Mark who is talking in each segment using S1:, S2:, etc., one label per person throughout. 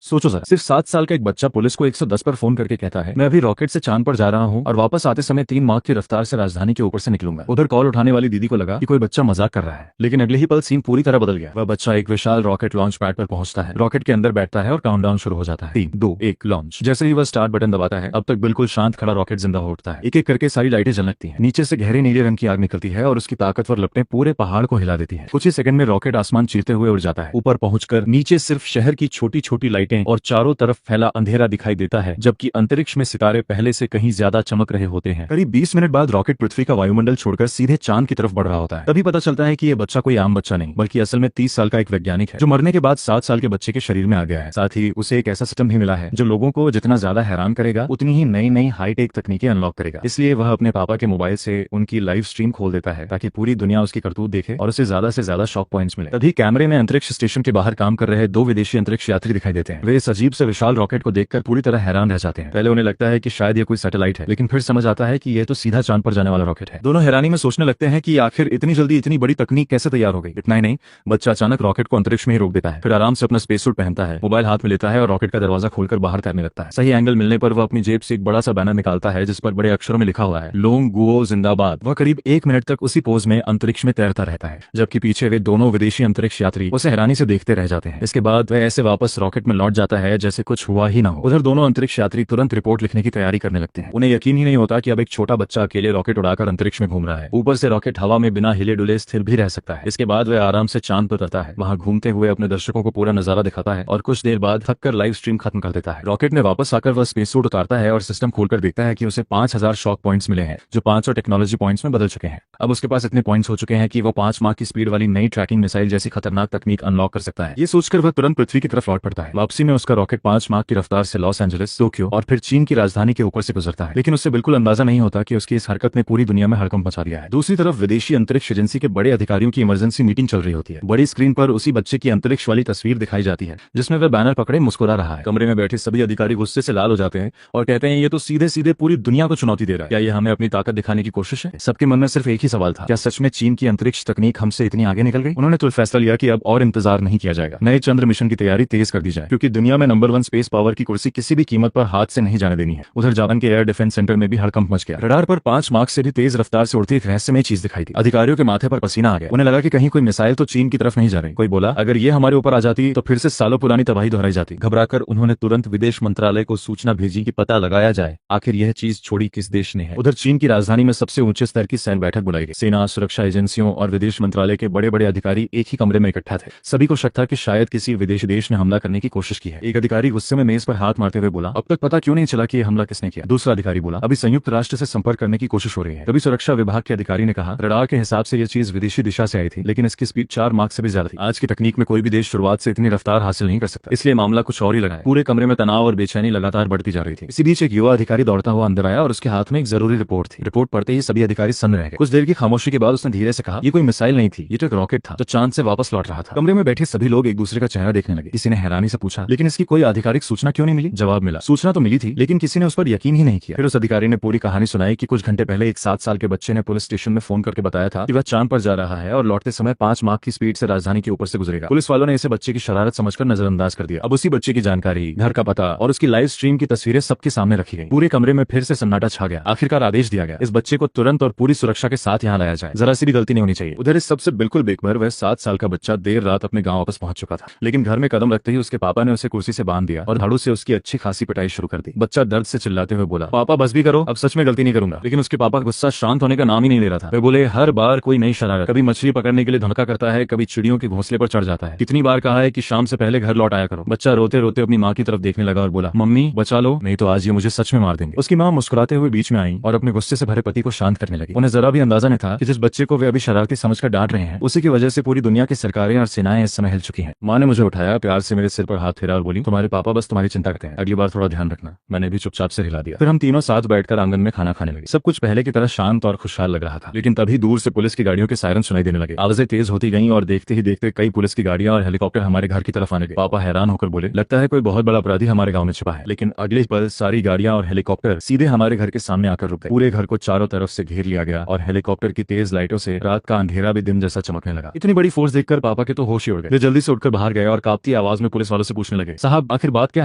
S1: सोचो जरा, सिर्फ 7 साल का एक बच्चा पुलिस को 110 पर फोन करके कहता है मैं अभी रॉकेट से चांद पर जा रहा हूँ और वापस आते समय 3 माह की रफ्तार से राजधानी के ऊपर से निकलूंगा। उधर कॉल उठाने वाली दीदी को लगा कि कोई बच्चा मजाक कर रहा है, लेकिन अगले ही पल सीन पूरी तरह बदल गया। वह बच्चा एक विशाल रॉकेट लॉन्च पैड पर पहुंचता है, रॉकेट के अंदर बैठता है और काउंटडाउन शुरू हो जाता है। 3, 2, 1 लॉन्च। जैसे ही वह स्टार्ट बटन दबाता है, अब तक बिल्कुल शांत खड़ा रॉकेट जिंदा हो उठता है। एक एक करके सारी लाइटें जलने लगती हैं, नीचे से गहरे नीले रंग की आग निकलती है और उसकी ताकतवर लपटें पूरे पहाड़ को हिला देती है। कुछ ही सेकंड में रॉकेट आसमान चीरते हुए उड़ जाता है। ऊपर पहुंचकर नीचे सिर्फ शहर की छोटी छोटी लाइटें और चारों तरफ फैला अंधेरा दिखाई देता है, जबकि अंतरिक्ष में सितारे पहले से कहीं ज्यादा चमक रहे होते हैं। करीब 20 मिनट बाद रॉकेट पृथ्वी का वायुमंडल छोड़कर सीधे चांद की तरफ बढ़ रहा होता है। तभी पता चलता है कि यह बच्चा कोई आम बच्चा नहीं, बल्कि असल में 30 साल का एक वैज्ञानिक है, जो मरने के बाद 7 साल के बच्चे के शरीर में आ गया है। साथ ही उसे एक ऐसा सिस्टम भी मिला है जो लोगों को जितना ज्यादा हैरान करेगा, उतनी ही नई नई हाईटेक तकनीकें अनलॉक करेगा। इसलिए वह अपने पापा के मोबाइल से उनकी लाइव स्ट्रीम खोल देता है, ताकि पूरी दुनिया उसकी करतूत देखे और उसे ज्यादा शॉक पॉइंट्स मिले। तभी कैमरे में अंतरिक्ष स्टेशन के बाहर काम कर रहे 2 विदेशी अंतरिक्ष यात्री दिखाई देते हैं। वे इस अजीब से विशाल रॉकेट को देखकर पूरी तरह हैरान रह जाते हैं। पहले उन्हें लगता है कि शायद ये कोई सैटेलाइट है, लेकिन फिर समझ आता है कि यह तो सीधा चांद पर जाने वाला रॉकेट है। दोनों हैरानी में सोचने लगते हैं कि आखिर इतनी जल्दी इतनी बड़ी तकनीक कैसे तैयार हो गई। इतना ही नहीं, बच्चा अचानक रॉकेट को अंतरिक्ष में ही रोक देता है, फिर आराम से अपना स्पेस सूट पहनता है, मोबाइल हाथ में लेता है और रॉकेट का दरवाजा खोलकर बाहर तैरने लगता है। सही एंगल मिलने पर वह अपनी जेब से एक बड़ा सा बैनर निकालता है, जिस पर बड़े अक्षरों में लिखा हुआ है लोंग गुओ जिंदाबाद। वह करीब 1 मिनट तक उसी पोज में अंतरिक्ष में तैरता रहता है, जबकि पीछे वे दोनों विदेशी अंतरिक्ष यात्री उसे हैरानी से देखते रह जाते हैं। इसके बाद वह ऐसे वापस रॉकेट में लौट जाता है जैसे कुछ हुआ ही ना हो। उधर दोनों अंतरिक्ष यात्री तुरंत रिपोर्ट लिखने की तैयारी करने लगते हैं। उन्हें यकीन ही नहीं होता कि अब एक छोटा बच्चा अकेले रॉकेट उड़ाकर अंतरिक्ष में घूम रहा है। ऊपर से रॉकेट हवा में बिना हिले डुले स्थिर भी रह सकता है। इसके बाद वह आराम से चांद पर रहता है, वहां घूमते हुए अपने दर्शकों को पूरा नजारा दिखाता है और कुछ देर बाद थककर लाइव स्ट्रीम खत्म कर देता है। रॉकेट में वापस आकर वह स्पेस सूट उतारता है और सिस्टम खोलकर देखता है कि उसे 5000 शॉक पॉइंट्स मिले हैं, जो 500 टेक्नोलॉजी पॉइंट्स में बदल चुके हैं। अब उसके पास इतने पॉइंट्स हो चुके हैं कि वो 5 माह की स्पीड वाली नई ट्रैकिंग मिसाइल जैसी खतरनाक तकनीक अनलॉक कर सकता है। ये सोचकर वह तुरंत पृथ्वी की तरफ लौट पड़ता है। वापसी में उसका रॉकेट 5 माह की रफ्तार से लॉस एंजलिस, टोक्यो और फिर चीन की राजधानी के ऊपर से गुजरता है, लेकिन उससे बिल्कुल अंदाजा नहीं होता कि उसकी इस हरकत ने पूरी दुनिया में हड़कंप मचा दिया है। दूसरी तरफ विदेशी अंतरिक्ष एजेंसी के बड़े अधिकारियों की इमरजेंसी मीटिंग चल रही होती है। बड़ी स्क्रीन पर उसी बच्चे की अंतरिक्ष वाली तस्वीर दिखाई जाती है, जिसमें वह बैनर पकड़े मुस्कुरा रहा है। कमरे में बैठे सभी अधिकारी गुस्से से लाल हो जाते हैं और कहते हैं ये तो सीधे सीधे पूरी दुनिया को चुनौती दे रहा है। क्या ये हमें अपनी ताकत दिखाने की कोशिश है? सबके मन में सिर्फ एक ही सवाल था, क्या सच में चीन की अंतरिक्ष तकनीक हमसे इतनी आगे निकल गई? उन्होंने तो फैसला लिया कि अब और इंतजार नहीं किया जाएगा, नए चंद्र मिशन की तैयारी तेज कर दी जाए, क्योंकि दुनिया में नंबर 1 स्पेस पावर की कुर्सी किसी भी कीमत पर हाथ से नहीं जाने देनी है। उधर जापान के एयर डिफेंस सेंटर में भी हड़कंप मच गया। रडार पर 5 मार्क से भी तेज रफ्तार से उड़ती एक रहस्यमय चीज दिखाई दी। अधिकारियों के माथे पर पसीना आ गया। उन्हें लगा कि कहीं कोई मिसाइल तो चीन की तरफ नहीं जा रही। कोई बोला अगर ये हमारे ऊपर आ जाती तो फिर से सालों पुरानी तबाही दोहराई जाती। घबराकर उन्होंने तुरंत विदेश मंत्रालय को सूचना भेजी कि पता लगाया जाए आखिर यह चीज छोड़ी किस देश ने है। उधर चीन की राजधानी में सबसे ऊंचे स्तर की सैन्य बैठक बुलाई गई। सेना, सुरक्षा एजेंसियों और विदेश मंत्रालय के बड़े बड़े अधिकारी एक ही कमरे में इकट्ठा थे। सभी को शक था कि शायद किसी विदेशी देश ने हमला करने की कोशिश की है। एक अधिकारी गुस्से में मेज पर हाथ मारते हुए बोला अब तक पता क्यों नहीं चला कि यह हमला किसने किया? दूसरा अधिकारी बोला अभी संयुक्त राष्ट्र से संपर्क करने की कोशिश हो रही है। तभी सुरक्षा विभाग के अधिकारी ने कहा रडार के हिसाब से यह चीज विदेशी दिशा से आई थी, लेकिन इसकी स्पीड 4 मार्क से भी ज्यादा थी। आज की तकनीक में कोई भी देश शुरुआत से इतनी रफ्तार हासिल नहीं कर सकता, इसलिए मामला कुछ और ही लगा है। पूरे कमरे में तनाव और बेचैनी लगातार बढ़ती जा रही थी। इसी बीच एक युवा अधिकारी दौड़ता हुआ अंदर आया और उसके हाथ में एक जरूरी रिपोर्ट थी। रिपोर्ट पढ़ते ही सभी अधिकारी सन्न रह गए। कुछ देर की खामोशी के बाद उसने धीरे से कहा ये कोई मिसाइल नहीं थी, ये तो एक रॉकेट था जो चांद से वापस लौट रहा था। कमरे में बैठे सभी लोग एक दूसरे का चेहरा देखने लगे। किसी ने हैरानी से पूछा लेकिन इसकी कोई आधिकारिक सूचना क्यों नहीं मिली? जवाब मिला सूचना तो मिली थी, लेकिन किसी ने उस पर यकीन ही नहीं किया। फिर उस अधिकारी ने पूरी कहानी सुनाई कि कुछ घंटे पहले एक 7 साल के बच्चे ने पुलिस स्टेशन में फोन करके बताया था कि वह चांद पर जा रहा है और लौटते समय 5 मार्क की स्पीड से राजधानी के ऊपर से गुजरेगा। पुलिस वालों ने इसे बच्चे की शरारत समझकर नजरअंदाज कर दिया। अब उसी बच्चे की जानकारी, घर का पता और उसकी लाइव स्ट्रीम की तस्वीरें सबके सामने रखी गई। पूरे कमरे में फिर से सन्नाटा छा गया। आखिरकार आदेश दिया गया इस बच्चे को तुरंत और पूरी सुरक्षा के साथ यहाँ लाया जाए, जरा सी भी गलती नहीं होनी चाहिए। उधर इस सबसे बिल्कुल बेखबर वह 7 साल का बच्चा देर रात अपने गांव वापस पहुंच चुका था, लेकिन घर में कदम रखते ही उसके पापा ने उसे कुर्सी से बांध दिया और झाड़ू से उसकी अच्छी खासी पिटाई शुरू कर दी। बच्चा दर्द से चिल्लाते हुए बोला पापा बस भी करो, अब सच में गलती नहीं करूंगा। लेकिन उसके पापा का गुस्सा शांत होने का नाम ही नहीं ले रहा था। वे बोले हर बार कोई नई शरारत, कभी मछली पकड़ने के लिए धमका करता है, कभी चिड़ियों के घोंसले पर चढ़ जाता है। कितनी बार कहा है कि शाम से पहले घर लौट आया करो। बच्चा रोते रोते अपनी माँ की तरफ देखने लगा और बोला मम्मी बचा लो, नहीं तो आज ये मुझे सच में मार देंगे। उसकी माँ मुस्कुराते हुए बीच में आई और अपने गुस्से से भरे पति को शांत करने लगी। उन्हें जरा भी अंदाजा नहीं था कि जिस बच्चे को वे अभी शरारती समझकर डांट रहे हैं, उसी की वजह से पूरी दुनिया की सरकारें और सेनाएं इस समय हिल चुकी हैं। माँ ने मुझे उठाया, प्यार से मेरे सिर पर हाथ फेरा और बोली तुम्हारे पापा बस तुम्हारी चिंता करते हैं, अगली बार थोड़ा ध्यान रखना। मैंने भी चुपचाप से हिला दिया। फिर हम तीनों साथ बैठकर आंगन में खाना खाने लगे। सब कुछ पहले की तरह शांत और खुशहाल लग रहा था, लेकिन तभी दूर से पुलिस की गाड़ियों के सायरन सुनाई देने लगे। आवाजें तेज होती गईं और देखते ही देखते कई पुलिस की गाड़ियां और हेलीकॉप्टर हमारे घर की तरफ आने लगे। पापा हैरान होकर बोले लगता है कोई बहुत बड़ा अपराधी हमारे गांव में छिपा है। लेकिन अगले पल सारी गाड़ियां और हेलीकॉप्टर सीधे हमारे घर के सामने आकर रुक गए। पूरे घर को चारों तरफ से घेर लिया गया और हेलीकॉप्टर की तेज लाइटों से रात का अंधेरा भी दिन जैसा चमकने लगा। इतनी बड़ी फोर्स देखकर पापा के तो होश ही उड़ गए। वे जल्दी से उठकर बाहर गए और कांपती आवाज में पुलिस वालों से पूछने पूछने लगे, साहब आखिर बात क्या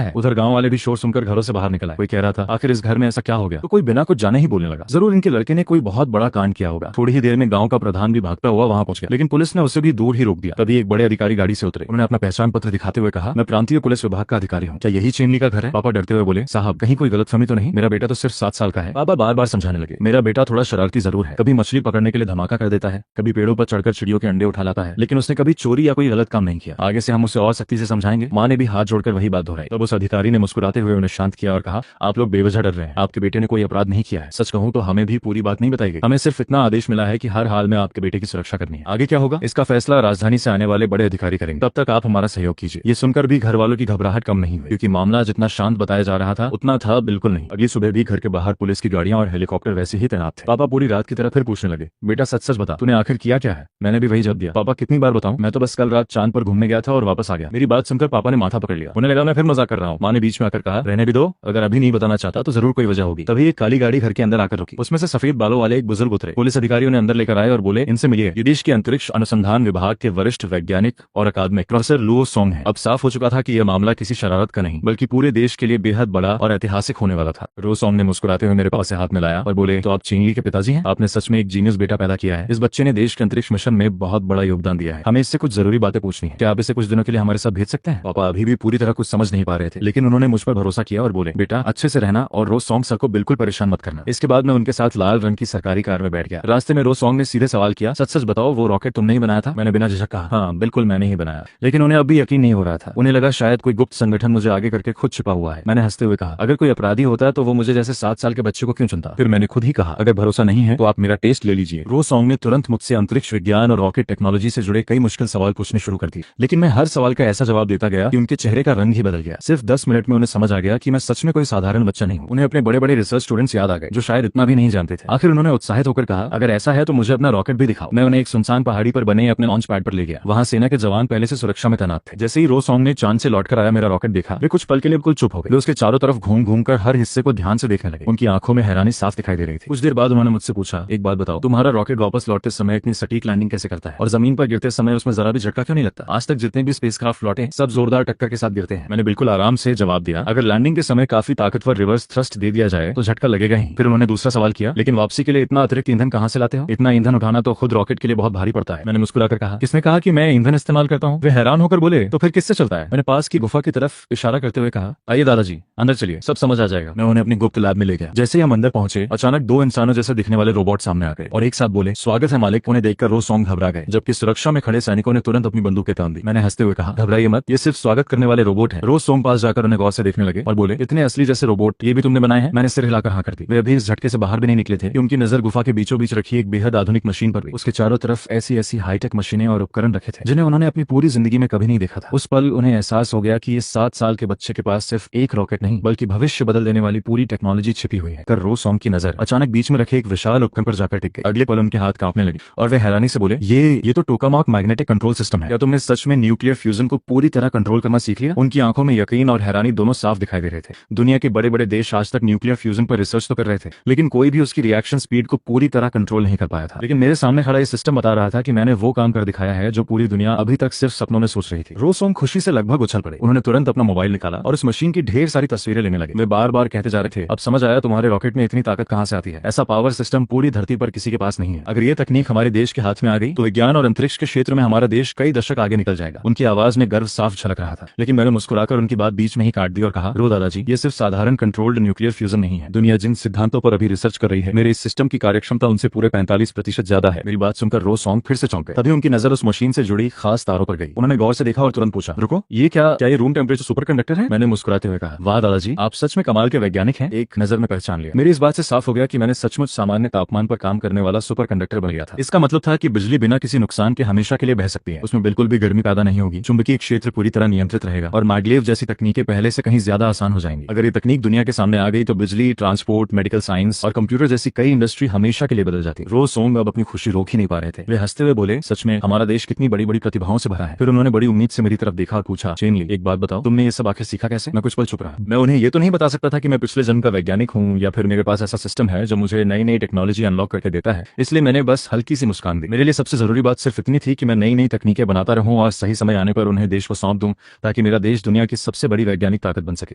S1: है? उधर गांव वाले भी शोर सुनकर घरों से बाहर निकल आए। कोई कह रहा था, आखिर इस घर में ऐसा क्या हो गया? तो कोई बिना कुछ जाने ही बोलने लगा, जरूर इनके लड़के ने कोई बहुत बड़ा कांड किया होगा। थोड़ी ही देर में गांव का प्रधान भी भागता हुआ वहां पहुंच गया, लेकिन पुलिस ने उसे भी दूर ही रोक दिया। तभी एक बड़े अधिकारी गाड़ी से उतरे। उन्होंने अपना पहचान पत्र दिखाते हुए कहा, मैं प्रांतीय पुलिस विभाग का अधिकारी हूँ। क्या यही चेनली का घर है? पापा डरते हुए बोले, साहब कहीं कोई गलतफहमी तो नहीं? मेरा बेटा तो सिर्फ 7 साल का है। पापा बार बार समझाने लगे, मेरा बेटा थोड़ा शरारती जरूर है, कभी मछली पकड़ने के लिए धमाका कर देता है, कभी पेड़ों पर चढ़कर चिड़ियों के अंडे उठा लाता है, लेकिन उसने कभी चोरी या कोई गलत काम नहीं किया। आगे से हम उसे और सख्ती से समझाएंगे। माँ ने भी हाथ जोड़कर वही बात दोहराई। तब उस अधिकारी ने मुस्कुराते हुए उन्हें शांत किया और कहा, आप लोग बेवजह डर रहे हैं, आपके बेटे ने कोई अपराध नहीं किया है। सच कहूं तो हमें भी पूरी बात नहीं बताई गई, हमें सिर्फ इतना आदेश मिला है कि हर हाल में आपके बेटे की सुरक्षा करनी है। आगे क्या होगा इसका फैसला राजधानी से आने वाले बड़े अधिकारी करेंगे, तब तक आप हमारा सहयोग कीजिए। ये सुनकर भी घर वालों की घबराहट कम नहीं हुई, क्योंकि मामला जितना शांत बताया जा रहा था उतना था बिल्कुल नहीं। अगली सुबह भी घर के बाहर पुलिस की गाड़ियां और हेलीकॉप्टर वैसे ही तैनात थे। पापा पूरी रात की तरह फिर पूछने लगे, बेटा सच सच बता, तूने आखिर किया क्या है? मैंने भी वही जवाब दिया। पापा कितनी बार बताऊं, मैं तो बस कल रात चांद पर घूमने गया था और वापस आ गया। मेरी बात सुनकर पापा ने माथा पकड़ लिया। उन्हें लगा मैं फिर मजाक कर रहा हूँ। माँ ने बीच में आकर कहा, रहने भी दो, अगर अभी नहीं बताना चाहता तो जरूर कोई वजह होगी। तभी एक काली गाड़ी घर के अंदर आकर रुकी। उसमें से सफेद बालों वाले एक बुजुर्ग उतरे। पुलिस अधिकारियों ने अंदर लेकर आए और बोले, इनसे मिलिए, ये देश के अंतरिक्ष अनुसंधान विभाग के वरिष्ठ वैज्ञानिक और अकादमिक प्रोफेसर लुओ सोंग है। अब साफ हो चुका था कि यह मामला किसी शरारत का नहीं बल्कि पूरे देश के लिए बेहद बड़ा और ऐतिहासिक होने वाला था। रो सोंग ने मुस्कुराते हुए मेरे पास से हाथ मिलाया और बोले, तो आप चेंगली के पिताजी हैं? आपने सच में एक जीनियस बेटा पैदा किया है। इस बच्चे ने देश के अंतरिक्ष मिशन में बहुत बड़ा योगदान दिया है। हमें इससे कुछ जरूरी बातें पूछनी है। क्या आप इसे कुछ दिनों के लिए हमारे साथ भेज सकते हैं? पापा अभी भी पूरी तरह कुछ समझ नहीं पा रहे थे, लेकिन उन्होंने मुझ पर भरोसा किया और बोले, बेटा अच्छे से रहना और रोज सॉन्ग सर को बिल्कुल परेशान मत करना। इसके बाद मैं उनके साथ लाल रंग की सरकारी कार में बैठ गया। रास्ते में रोज सॉन्ग ने सीधे सवाल किया, सच सच बताओ वो रॉकेट तुमने ही बनाया था? मैंने बिना झिझक कहा, हाँ बिल्कुल मैंने ही बनाया। लेकिन उन्हें अब भी यकीन नहीं हो रहा था। उन्हें लगा शायद कोई गुप्त संगठन मुझे आगे करके खुद छिपा हुआ है। मैंने हंसते हुए कहा, अगर कोई अपराधी होता तो वो मुझे जैसे 7 साल के बच्चे को क्यों चुनता? फिर मैंने खुद ही कहा, अगर भरोसा नहीं है तो आप मेरा टेस्ट ले लीजिए। रोज सॉन्ग ने तुरंत मुझसे अंतरिक्ष विज्ञान और रॉकेट टेक्नोलॉजी से जुड़े कई मुश्किल सवाल पूछने शुरू कर दिए, लेकिन मैं हर सवाल का ऐसा जवाब देता गया कि उनके चेहरे का रंग ही बदल गया। सिर्फ 10 मिनट में उन्हें समझ आ गया कि मैं सच में कोई साधारण बच्चा नहीं हूँ। उन्हें अपने बड़े बड़े रिसर्च स्टूडेंट्स याद आ गए जो शायद इतना भी नहीं जानते थे। आखिर उन्होंने उत्साहित होकर कहा, अगर ऐसा है तो मुझे अपना रॉकेट भी दिखाओ। मैं उन्हें एक सुनसान पहाड़ी पर बने अपने लॉन्च पैड पर ले गया। वहाँ सेना के जवान पहले से सुरक्षा में तैनात थे। जैसे ही रोज सॉन्ग ने चांद से लौटकर आया मेरा रॉकेट देखा, वे कुछ पल के लिए बिल्कुल चुप हो गए। वे उसके चारों तरफ घूम घूम कर हर हिस्से को ध्यान से देखने लगे। उनकी आंखों में हैरानी साफ दिखाई दे रही थी। कुछ देर बाद उन्होंने मुझसे पूछा, एक बात बताओ, तुम्हारा रॉकेट वापस लौटते समय इतनी सटीक लैंडिंग कैसे करता है और जमीन पर गिरते समय उसमें जरा भी झटका क्यों नहीं लगता? आज तक जितने भी स्पेसक्राफ्ट लौटे सब जोरदार टक्कर के साथ गिरते हैं। मैंने बिल्कुल आराम से जवाब दिया, अगर लैंडिंग के समय काफी ताकतवर रिवर्स थ्रस्ट दे दिया जाए तो झटका लगेगा ही। फिर उन्होंने दूसरा सवाल किया, लेकिन वापसी के लिए इतना अतिरिक्त ईंधन कहाँ से लाते हो? इतना ईंधन उठाना तो खुद रॉकेट के लिए बहुत भारी पड़ता है। मैंने मुस्कुराकर कहा, किसने कहा कि मैं ईंधन इस्तेमाल करता हूँ? वे हैरान होकर बोले, तो फिर किससे चलता है? मैंने पास की गुफा की तरफ इशारा करते हुए कहा, आइए दादाजी अंदर चलिए, सब समझ आ जाएगा। मैं उन्हें अपनी गुप्त लैब में ले गया। जैसे ही हम अंदर पहुंचे, अचानक 2 इंसानों जैसे दिखने वाले रोबोट सामने आ गए और एक साथ बोले, स्वागत है मालिक। उन्हें देखकर रोज सॉन्ग घबरा गए, जबकि सुरक्षा में खड़े सैनिकों ने तुरंत अपनी बंदूकें तान दी। मैंने हंसते हुए कहा, घबराइए मत, ये सिर्फ स्वागत करने वाले रोबोट हैं। रोज सॉन्ग पास जाकर उन्हें गौर से देखने लगे और बोले, इतने असली जैसे रोबोट ये भी तुमने बनाए हैं? मैंने सिर हिलाकर हाँ कर दी। वे अभी इस झटके से बाहर भी नहीं निकले थे कि उनकी नजर गुफा के बीचों बीच रखी एक बेहद आधुनिक मशीन पर भी। उसके चारों तरफ ऐसी ऐसी हाईटेक मशीनें और उपकरण रखे थे जिन्हें उन्होंने अपनी पूरी जिंदगी में कभी नहीं देखा था। उस पल उन्हें एहसास हो गया कि इस 7 साल के बच्चे के पास सिर्फ एक रॉकेट नहीं बल्कि भविष्य बदल देने वाली पूरी टेक्नोलॉजी छिपी हुई है। कर रोज सॉन्ग की नजर अचानक बीच में रखे एक विशाल उपकरण पर जाकर टिक गई। अगले पल उनके हाथ कांपने लगे और वे हैरानी से बोले, ये तो टोकामॉक मैग्नेटिक कंट्रोल सिस्टम है। क्या तुमने सच में न्यूक्लियर फ्यूजन को पूरी तरह कंट्रोल करना सीख लिया? उनकी आंखों में यकीन और हैरानी दोनों साफ दिखाई दे रहे थे। दुनिया के बड़े बड़े देश आज तक न्यूक्लियर फ्यूजन पर रिसर्च तो कर रहे थे, लेकिन कोई भी उसकी रिएक्शन स्पीड को पूरी तरह कंट्रोल नहीं कर पाया था। लेकिन मेरे सामने खड़ा ये सिस्टम बता रहा था कि मैंने वो काम कर दिखाया है जो पूरी दुनिया अभी तक सिर्फ सपनों में सोच रही थी। रोज सॉन्ग खुशी से लगभग उछल पड़े। उन्होंने तुरंत अपना मोबाइल निकाला और उस मशीन की ढेर सारी तस्वीरें लेने लगे। वे बार बार कहते जा रहे थे, अब समझ आया तुम्हारे रॉकेट में इतनी ताकत कहां से आती है। ऐसा पावर सिस्टम पूरी धरती पर किसी के पास नहीं है। अगर ये तकनीक हमारे देश के हाथ में आ गई तो विज्ञान और अंतरिक्ष के क्षेत्र में हमारा देश कई दशक आगे निकल जाएगा। उनकी आवाज में गर्व साफ झलक रहा था, लेकिन मैंने मुस्कुराकर उनकी बात बीच में ही काट दी और कहा, रो दादाजी, ये सिर्फ साधारण कंट्रोल्ड न्यूक्लियर फ्यूजन नहीं है। दुनिया जिन सिद्धांतों पर अभी रिसर्च कर रही है, मेरे इस सिस्टम की कार्यक्षमता उनसे पूरे 45% ज्यादा है। मेरी बात सुनकर रोज सॉन्ग फिर से चौंक गए। तभी उनकी नजर उस मशीन से जुड़ी खास तारों पर गई। उन्होंने गौर से देखा और तुरंत पूछा, रुको, ये क्या ये रूम टेम्परेचर सुपर कंडक्टर है? मैंने मुस्कुराते हुए कहा, वाह दादाजी, आप सच में कमाल के वैज्ञानिक हैं। एक नजर में पहचान लिया। मेरी इस बात से साफ हो गया कि मैंने सचमुच सामान्य तापमान पर काम करने वाला सुपर कंडक्टर बन गया था। इसका मतलब था कि बिजली बिना किसी नुकसान के हमेशा के लिए बह सकती है। उसमें बिल्कुल भी गर्मी पैदा नहीं होगी, चुंबकीय क्षेत्र पूरी तरह नियंत्रित रहेगा और मैग्लेव जैसी तकनीकें पहले से कहीं ज्यादा आसान हो जाएंगी। अगर ये तकनीक दुनिया के सामने आ गई तो बिजली, ट्रांसपोर्ट, मेडिकल साइंस और कंप्यूटर जैसी कई इंडस्ट्री हमेशा के लिए बदल जाती। रोज सॉन्ग अब अपनी खुशी रोक ही नहीं पा रहे थे। वे हंसते हुए बोले, सच में हमारा देश कितनी बड़ी बड़ी प्रतिभाओं से भरा है। फिर उन्होंने बड़ी उम्मीद से मेरी तरफ देखा और पूछा, चेनली, एक बात बताओ, तुमने ये सब आखिर सीखा कैसे? मैं कुछ पल चुप रहा। मैं उन्हें ये तो नहीं बता सकता था कि मैं पिछले जन्म का वैज्ञानिक हूँ या फिर मेरे पास ऐसा सिस्टम है जो मुझे नई नई टेक्नोलॉजी अनलॉक करके देता है, इसलिए मैंने बस हल्की सी मुस्कान दी। मेरे लिए सबसे जरूरी बात सिर्फ इतनी थी कि मैं नई नई तकनीकें बनाता रहूं और सही समय आने पर उन्हें देश को सौंप दूं, ताकि ताकि मेरा देश दुनिया की सबसे बड़ी वैज्ञानिक ताकत बन सके।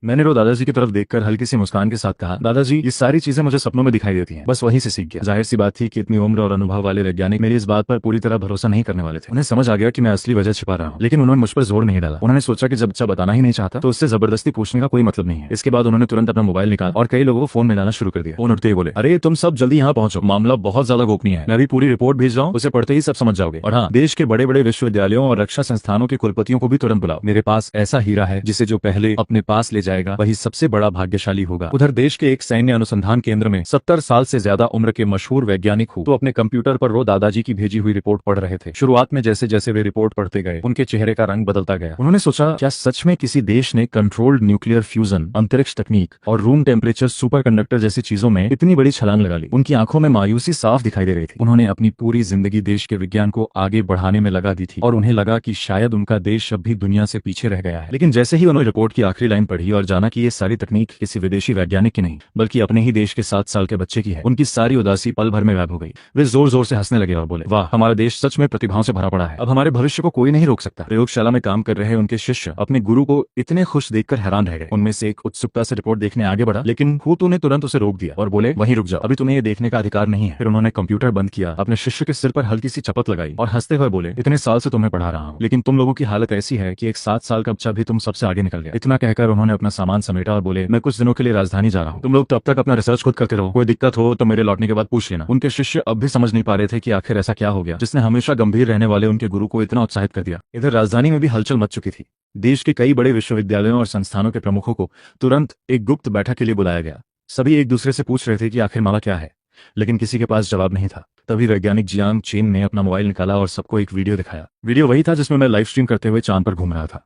S1: मैंने रो दादाजी की तरफ देखकर हल्की सी मुस्कान के साथ कहा, दादाजी ये सारी चीजें मुझे सपनों में दिखाई देती हैं, बस वहीं से सीख गया। जाहिर सी बात थी कि इतनी उम्र और अनुभव वाले वैज्ञानिक मेरी इस बात पर पूरी तरह भरोसा नहीं करने वाले थे। उन्हें समझ आ गया कि मैं असली वजह छिपा रहा हूँ, लेकिन उन्होंने मुझ पर जोर नहीं डाला। उन्होंने सोचा कि जब बच्चा बताना ही नहीं चाहता तो उससे जबरदस्ती पूछने का कोई मतलब नहीं है। इसके बाद उन्होंने तुरंत अपना मोबाइल निकाला और कई लोगों को फोन मिलाना शुरू कर दिया। फोन उठते ही बोले, अरे तुम सब जल्दी यहाँ पहुंचो, मामला बहुत ज्यादा गोपनीय है। मैं भी पूरी रिपोर्ट भेज रहा हूँ, उसे पढ़ते ही सब समझ जाओगे। और हाँ, देश के बड़े बड़े विश्वविद्यालयों और रक्षा संस्थानों के कुलपतियों को भी तुरंत बुलाओ। मेरे पास ऐसा हीरा है जिसे जो पहले अपने पास ले जाएगा वही सबसे बड़ा भाग्यशाली होगा। उधर देश के एक सैन्य अनुसंधान केंद्र में 70 साल से ज्यादा उम्र के मशहूर वैज्ञानिक तो अपने कंप्यूटर पर रो दादाजी की भेजी हुई रिपोर्ट पढ़ रहे थे। शुरुआत में जैसे जैसे वे रिपोर्ट पढ़ते गए उनके चेहरे का रंग बदलता गया। उन्होंने सोचा, क्या सच में किसी देश ने कंट्रोल्ड न्यूक्लियर फ्यूजन, अंतरिक्ष तकनीक और रूम टेम्परेचर सुपरकंडक्टर जैसी चीजों में इतनी बड़ी छलांग लगा ली। उनकी आंखों में मायूसी साफ दिखाई दे रही थी। उन्होंने अपनी पूरी जिंदगी देश के विज्ञान को आगे बढ़ाने में लगा दी थी और उन्हें लगा कि शायद उनका देश अब भी दुनिया से पीछे रह गया है। लेकिन जैसे ही उन्होंने रिपोर्ट की आखिरी लाइन पढ़ी और जाना कि ये सारी तकनीक किसी विदेशी वैज्ञानिक की नहीं बल्कि अपने ही देश के 7 साल के बच्चे की है, उनकी सारी उदासी पल भर में गायब हो गई। वे जोर जोर से हंसने लगे और बोले, वाह, हमारा देश सच में प्रतिभाओं से भरा पड़ा है, अब हमारे भविष्य को कोई नहीं रोक सकता। प्रयोगशाला में काम कर रहे उनके शिष्य अपने गुरु को इतने खुश देखकर हैरान रह गए। उनमें से एक उत्सुकता से रिपोर्ट देखने आगे बढ़ा, लेकिन हूतू ने तुरंत उसे रोक दिया और बोले, वहीं रुक जाओ, अभी तुम्हें ये देखने का अधिकार नहीं है। फिर उन्होंने कंप्यूटर बंद किया, अपने शिष्य के सिर पर हल्की सी चपत लगाई और हंसते हुए बोले, इतने साल से तुम्हें पढ़ा रहा हूँ, लेकिन तुम लोगों की हालत ऐसी है कि एक 7 साल का बच्चा भी तुम सबसे आगे निकल गया। इतना कहकर उन्होंने अपना सामान समेटा और बोले, मैं कुछ दिनों के लिए राजधानी जा रहा हूँ, तुम लोग तब तक अपना रिसर्च खुद करते रहो, कोई दिक्कत हो तो मेरे लौटने के बाद पूछ लेना। उनके शिष्य अब भी समझ नहीं पा रहे थे कि आखिर ऐसा क्या हो गया जिसने हमेशा गंभीर रहने वाले उनके गुरु को इतना उत्साहित कर दिया। इधर राजधानी में भी हलचल मच चुकी थी। देश के कई बड़े विश्वविद्यालयों और संस्थानों के प्रमुखों को तुरंत एक गुप्त बैठक के लिए बुलाया गया। सभी एक दूसरे से पूछ रहे थे कि आखिर मामला क्या है, लेकिन किसी के पास जवाब नहीं था। तभी वैज्ञानिक जियांग चेन ने अपना मोबाइल निकाला और सबको एक वीडियो दिखाया। वीडियो वही था जिसमें मैं लाइव स्ट्रीम करते हुए चांद पर घूम रहा था।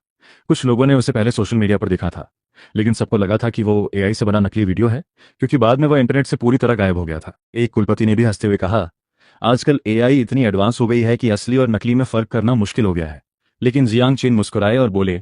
S1: कुछ लोगों ने उसे पहले सोशल मीडिया पर देखा था, लेकिन सबको लगा था कि वो एआई से बना नकली वीडियो है, क्योंकि बाद में वह इंटरनेट से पूरी तरह गायब हो गया था। एक कुलपति ने भी हंसते हुए कहा, आजकल एआई इतनी एडवांस हो गई है कि असली और नकली में फर्क करना मुश्किल हो गया है। लेकिन जियांग चेन मुस्कुराए और बोले,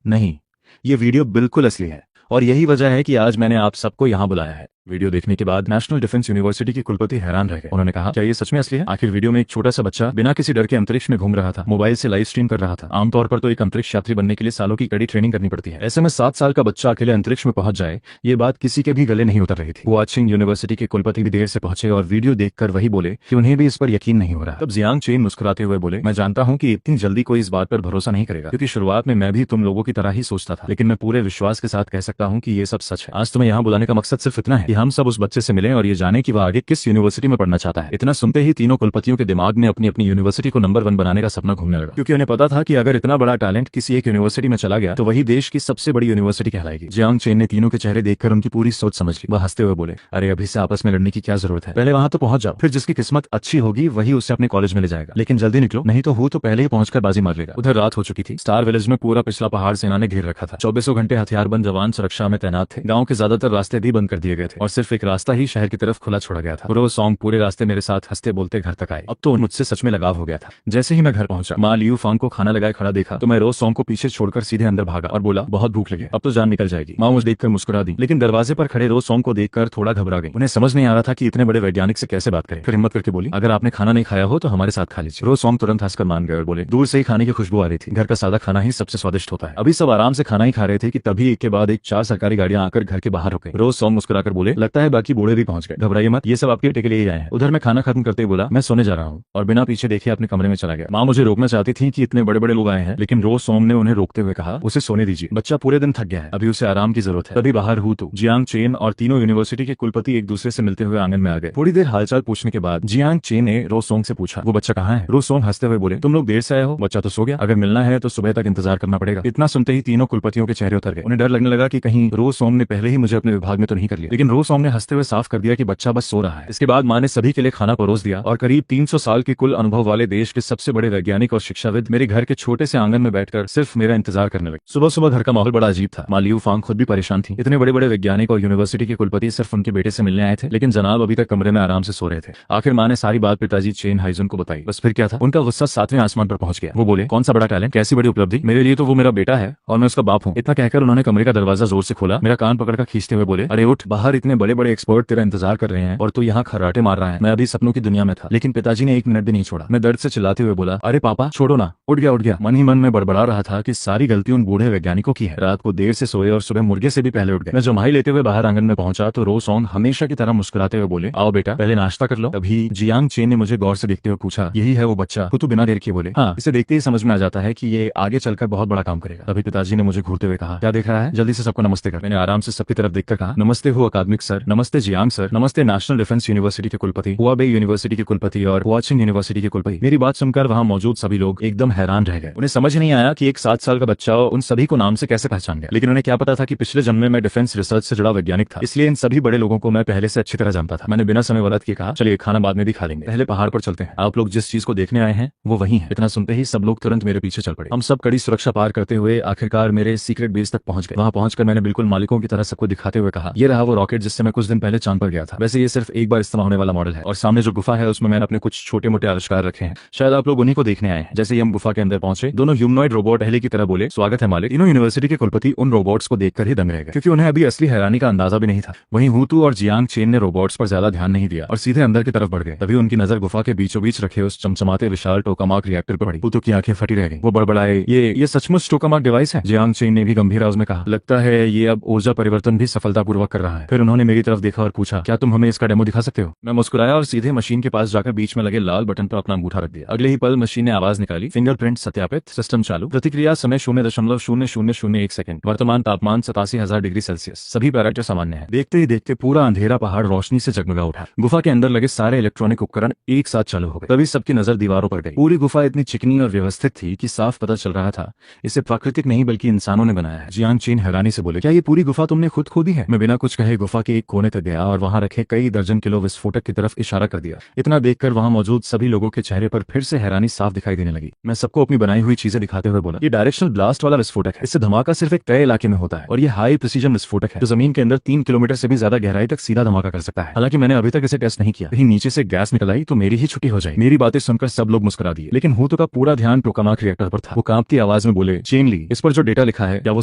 S1: नहीं, ये वीडियो बिल्कुल असली है और यही वजह है कि आज मैंने आप सबको यहाँ बुलाया है। वीडियो देखने के बाद नेशनल डिफेंस यूनिवर्सिटी के कुलपति हैरान रह गए। उन्होंने कहा, क्या ये सच में असली है? आखिर वीडियो में एक छोटा सा बच्चा बिना किसी डर के अंतरिक्ष में घूम रहा था, मोबाइल से लाइव स्ट्रीम कर रहा था। आमतौर पर तो एक अंतरिक्ष यात्री बनने के लिए सालों की कड़ी ट्रेनिंग करनी पड़ती है, ऐसे में 7 साल का बच्चा अकेले अंतरिक्ष में पहुंच जाए, ये बात किसी के भी गले नहीं उतर रही थी। वाचिंग यूनिवर्सिटी के कुलपति भी देर से पहुंचे और वीडियो देखकर वही बोले कि उन्हें भी इस पर यकीन नहीं हो रहा। तब जियांग चेन मुस्कुराते हुए बोले, मैं जानता हूँ कि इतनी जल्दी कोई इस बात पर भरोसा नहीं करेगा, क्योंकि शुरुआत में मैं भी तुम लोगों की तरह ही सोचता था, लेकिन मैं पूरे विश्वास के साथ कह सकता हूँ कि ये सब सच है। आज तुम्हें यहाँ बुलाने का मकसद सिर्फ इतना है कि हम सब उस बच्चे से मिलें और ये जाने कि वह आगे किस यूनिवर्सिटी में पढ़ना चाहता है। इतना सुनते ही तीनों कुलपतियों के दिमाग में अपनी अपनी यूनिवर्सिटी को नंबर 1 बनाने का सपना घूमने लगा, क्योंकि उन्हें पता था कि अगर इतना बड़ा टैलेंट किसी एक यूनिवर्सिटी में चला गया तो वही देश की सबसे बड़ी यूनिवर्सिटी कहलाएगी। जियांग चेन ने तीनों के चेहरे देखकर उनकी पूरी सोच समझ ली। वह हंसते हुए बोले, अरे अभी से आपस में लड़ने की क्या जरूरत है, पहले वहां तो पहुंच जाओ, फिर जिसकी किस्मत अच्छी होगी वही उसे अपने कॉलेज में ले जाएगा, लेकिन जल्दी निकलो, नहीं तो हो तो पहले ही पहुंचकर बाजी मार लेगा। उधर रात हो चुकी थी। स्टार विलेज में पूरा पिछला पहाड़ सेना ने घेर रखा था। 24 घंटे हथियारबंद जवान सुरक्षा में तैनात थे। गाँव के ज्यादातर रास्ते भी बंद कर दिए गए थे और सिर्फ एक रास्ता ही शहर की तरफ खुला छोड़ा गया था। रोज सॉन्ग पूरे रास्ते मेरे साथ हंसते बोलते घर तक आए। अब तो मुझसे सच में लगाव हो गया था। जैसे ही मैं घर पहुंचा, माँ लियू फांग को खाना लगाए खड़ा देखा तो मैं रोज सॉन्ग को पीछे छोड़कर सीधे अंदर भागा और बोला, बहुत भूख लगी, अब तो जान निकल जाएगी। माँ मुझे देखकर मुस्कुरा दी, लेकिन दरवाजे पर खड़े रोज सॉन्ग को देखकर थोड़ा घबरा गई। उन्हें समझ नहीं आ रहा था कि इतने बड़े वैज्ञानिक से कैसे बात करें। फिर हिम्मत करके बोली, अगर आपने खाना नहीं खाया हो तो हमारे साथ खा लीजिए। रोज सॉन्ग तुरंत हंसकर मान गए और बोले, दूर से ही खाने की खुशबू आ रही थी, घर का सादा खाना ही सबसे स्वादिष्ट होता है। अभी सब आराम से खाना ही खा रहे थे कि तभी एक के बाद एक 4 सरकारी गाड़ियां आकर घर के बाहर रुके। रोज सॉन्ग मुस्कुराकर बोले, लगता है बाकी बूढ़े भी पहुंच गए, घबराइए मत, ये सब आपके टिके लिए ही आए हैं। उधर मैं खाना खत्म करते बोला, मैं सोने जा रहा हूँ, और बिना पीछे देखे अपने कमरे में चला गया। माँ मुझे रोकना चाहती थी कि इतने बड़े बड़े लोग आए हैं, लेकिन रोज सोम ने उन्हें रोकते हुए कहा, उसे सोने दीजिए, बच्चा पूरे दिन थक गया है, अभी उसे आराम की जरूरत है। तभी बाहर हूतू, जियांग चेन और तीनों यूनिवर्सिटी के कुलपति एक दूसरे से मिलते हुए आंगन में आ गए। थोड़ी देर हालचाल पूछने के बाद जियांग चेन ने रोज सोंग से पूछा, वो बच्चा कहाँ है? रोज सोंग हंसते हुए बोले, तुम लोग देर से आए हो, बच्चा तो सो गया, अगर मिलना है तो सुबह तक इंतजार करना पड़ेगा। इतना सुनते ही तीनों कुलपतियों के चेहरे उतर गए। उन्हें डर लगने लगा कि कहीं रोज सोंग ने पहले ही मुझे अपने विभाग में तो नहीं कर लिया, लेकिन रोज सोंग ने हंसते हुए साफ कर दिया कि बच्चा बस सो रहा है। इसके बाद माँ ने सभी के लिए खाना परोस दिया और करीब 300 साल के कुल अनुभव वाले देश के सबसे बड़े वैज्ञानिक और शिक्षाविद मेरे घर के छोटे से आंगन में बैठकर सिर्फ मेरा इंतजार करने लगे। सुबह सुबह घर का माहौल बड़ा अजीब था। माँ लियू फांग खुद भी परेशान थी। इतने बड़े बड़े वैज्ञानिक और यूनिवर्सिटी के कुलपति सिर्फ उनके बेटे से मिलने आए थे, लेकिन जनाब अभी तक कमरे में आराम से सो रहे थे। आखिर माँ ने सारी बात पिताजी चेन हाइजुन को बताई। बस फिर क्या था, उनका गुस्सा 7वें आसमान पर पहुंच गया। वो बोले, कौन सा बड़ा टैलेंट, कैसी बड़ी उपलब्धि, मेरे लिए तो वो मेरा बेटा है और मैं उसका बाप हूँ। इतना कहकर उन्होंने कमरे का दरवाजा जोर से खोला, मेरा कान पकड़कर खींचते हुए बोले, अरे उठ, बाहर इतनी इतने बड़े बड़े एक्सपर्ट तेरा इंतजार कर रहे हैं और तू यहाँ खर्राटे मार रहा है। मैं अभी सपनों की दुनिया में था, लेकिन पिताजी ने 1 मिनट भी नहीं छोड़ा। मैं दर्द से चिल्लाते हुए बोला, अरे पापा छोड़ो ना। उठ गया उठ गया। मन ही मन में बड़बड़ा रहा था कि सारी गलती उन बूढ़े वैज्ञानिकों की है। रात को देर से सोए और सुबह मुर्गे से भी पहले उठ गए। मैं जमाई लेते हुए बाहर आंगन में पहुंचा तो रो सॉन्ग हमेशा की तरह मुस्कुराते हुए बोले, आओ बेटा पहले नाश्ता कर लो। तभी जियांग चेन ने मुझे गौर से देखते हुए पूछा, यही है वो बच्चा? तो बिना देर किए बोले, हाँ। इसे देखते ही समझ में आ जाता है कि ये आगे चलकर बहुत बड़ा काम करेगा। तभी पिताजी ने मुझे घूरते हुए कहा, क्या देख रहा है, जल्दी से सबको नमस्ते कर। मैंने आराम से सबकी तरफ देखकर कहा, नमस्ते हो अकादमिक सर, नमस्ते जियांग सर, नमस्ते नेशनल डिफेंस यूनिवर्सिटी के कुलपति, हुआबे यूनिवर्सिटी के कुलपति और हुआचिन यूनिवर्सिटी के कुलपति। मेरी बात सुनकर वहाँ मौजूद सभी लोग एकदम हैरान रह गए। उन्हें समझ नहीं आया कि एक 7 साल का बच्चा उन सभी को नाम से कैसे पहचान गया, लेकिन उन्हें क्या पता था कि पिछले जन्म में मैं डिफेंस रिसर्च से जुड़ा वैज्ञानिक था, इसलिए इन सभी बड़े लोगों को मैं पहले से अच्छी तरह जानता था। मैंने बिना समय व्यर्थ किए कहा, चलिए खाना बाद में भी खा लेंगे, पहले पहाड़ पर चलते हैं। आप लोग जिस चीज को देखने आए हैं वो वही है। इतना सुनते ही सब लोग तुरंत मेरे पीछे चल पड़े। हम सब कड़ी सुरक्षा पार करते हुए आखिरकार मेरे सीक्रेट बेस तक पहुंच गए। वहां पहुंचकर मैंने बिल्कुल मालिकों की तरह सबको दिखाते हुए कहा, ये रहा वो रॉकेट जिससे मैं कुछ दिन पहले चांद पर गया था। वैसे ये सिर्फ एक बार इस्तेमाल होने वाला मॉडल है और सामने जो गुफा है उसमें मैंने अपने कुछ छोटे मोटे आविष्कार रखे हैं। शायद आप लोग उन्हीं को देखने आए हैं। जैसे ही हम गुफा के अंदर पहुंचे, दोनों ह्यूमनॉइड रोबोट पहले की तरह बोले, स्वागत है मालिक। तीनों यूनिवर्सिटी के कुलपति उन रोबोट्स को देखकर ही दंग रह गए, क्योंकि उन्हें अभी असली हैरानी का अंदाजा भी नहीं था। वहीं हुतू और जियांग चेन ने रोबोट्स पर ज्यादा ध्यान नहीं दिया और सीधे अंदर की तरफ बढ़ गए। तभी उनकी नजर गुफा के बीचों बीच रखे उस चमचमाते विशाल टोकामाक रिएक्टर पर पड़ी। हुतू की आंखें फटी रह गईं। वो बड़बड़ाए, ये सचमुच टोकामाक डिवाइस है? जियांग चेन ने भी गंभीर आवाज में कहा, लगता है ये अब ऊर्जा परिवर्तन भी सफलतापूर्वक कर रहा है। फिर उन्होंने मेरी तरफ देखा और पूछा, क्या तुम हमें इसका डेमो दिखा सकते हो? मैं मुस्कुराया और सीधे मशीन के पास जाकर बीच में लगे लाल बटन पर अपना अंगूठा रख दिया। अगले ही पल मशीन ने आवाज निकाली, फिंगरप्रिंट सत्यापित, सिस्टम चालू, प्रतिक्रिया समय 0.0001 सेकंड, वर्तमान तापमान 87,000 डिग्री सेल्सियस, सभी पैरामीटर सामान्य है। देखते ही देखते पूरा अंधेरा पहाड़ रोशनी से जगमगा उठा। गुफा के अंदर लगे सारे इलेक्ट्रॉनिक उपकरण एक साथ चालू हो गए। तभी सबकी नजर दीवारों पर गई। पूरी गुफा इतनी चिकनी और व्यवस्थित थी कि साफ पता चल रहा था इसे प्राकृतिक नहीं बल्कि इंसानों ने बनाया है। जियांग चेन हैरानी से बोले, क्या ये पूरी गुफा तुमने खुद खोदी है? मैं बिना कुछ कहे गुफा के एक कोने तक गया और वहां रखे कई दर्जन किलो विस्फोटक की तरफ इशारा कर दिया। इतना देखकर वहां मौजूद सभी लोगों के चेहरे पर फिर से हैरानी साफ दिखाई देने लगी। मैं सबको अपनी बनाई हुई चीजें दिखाते हुए बोला, ये डायरेक्शनल ब्लास्ट वाला विस्फोटक है। इससे धमाका सिर्फ एक तय इलाके में होता है और ये हाई प्रिसीजन विस्फोटक है जो जमीन के अंदर 3 किलोमीटर से भी ज्यादा गहराई तक सीधा धमाका कर सकता है। हालांकि मैंने अभी तक इसे टेस्ट नहीं किया। कहीं नीचे से गैस निकल आई तो मेरी ही छुट्टी हो जाए। मेरी बातें सुनकर सब लोग मुस्कुरा दिए, लेकिन हुतू का पूरा ध्यान टोकामाक रिएक्टर पर था। वो कांपती आवाज में बोले, चेन ली, इस पर जो डेटा लिखा है क्या वो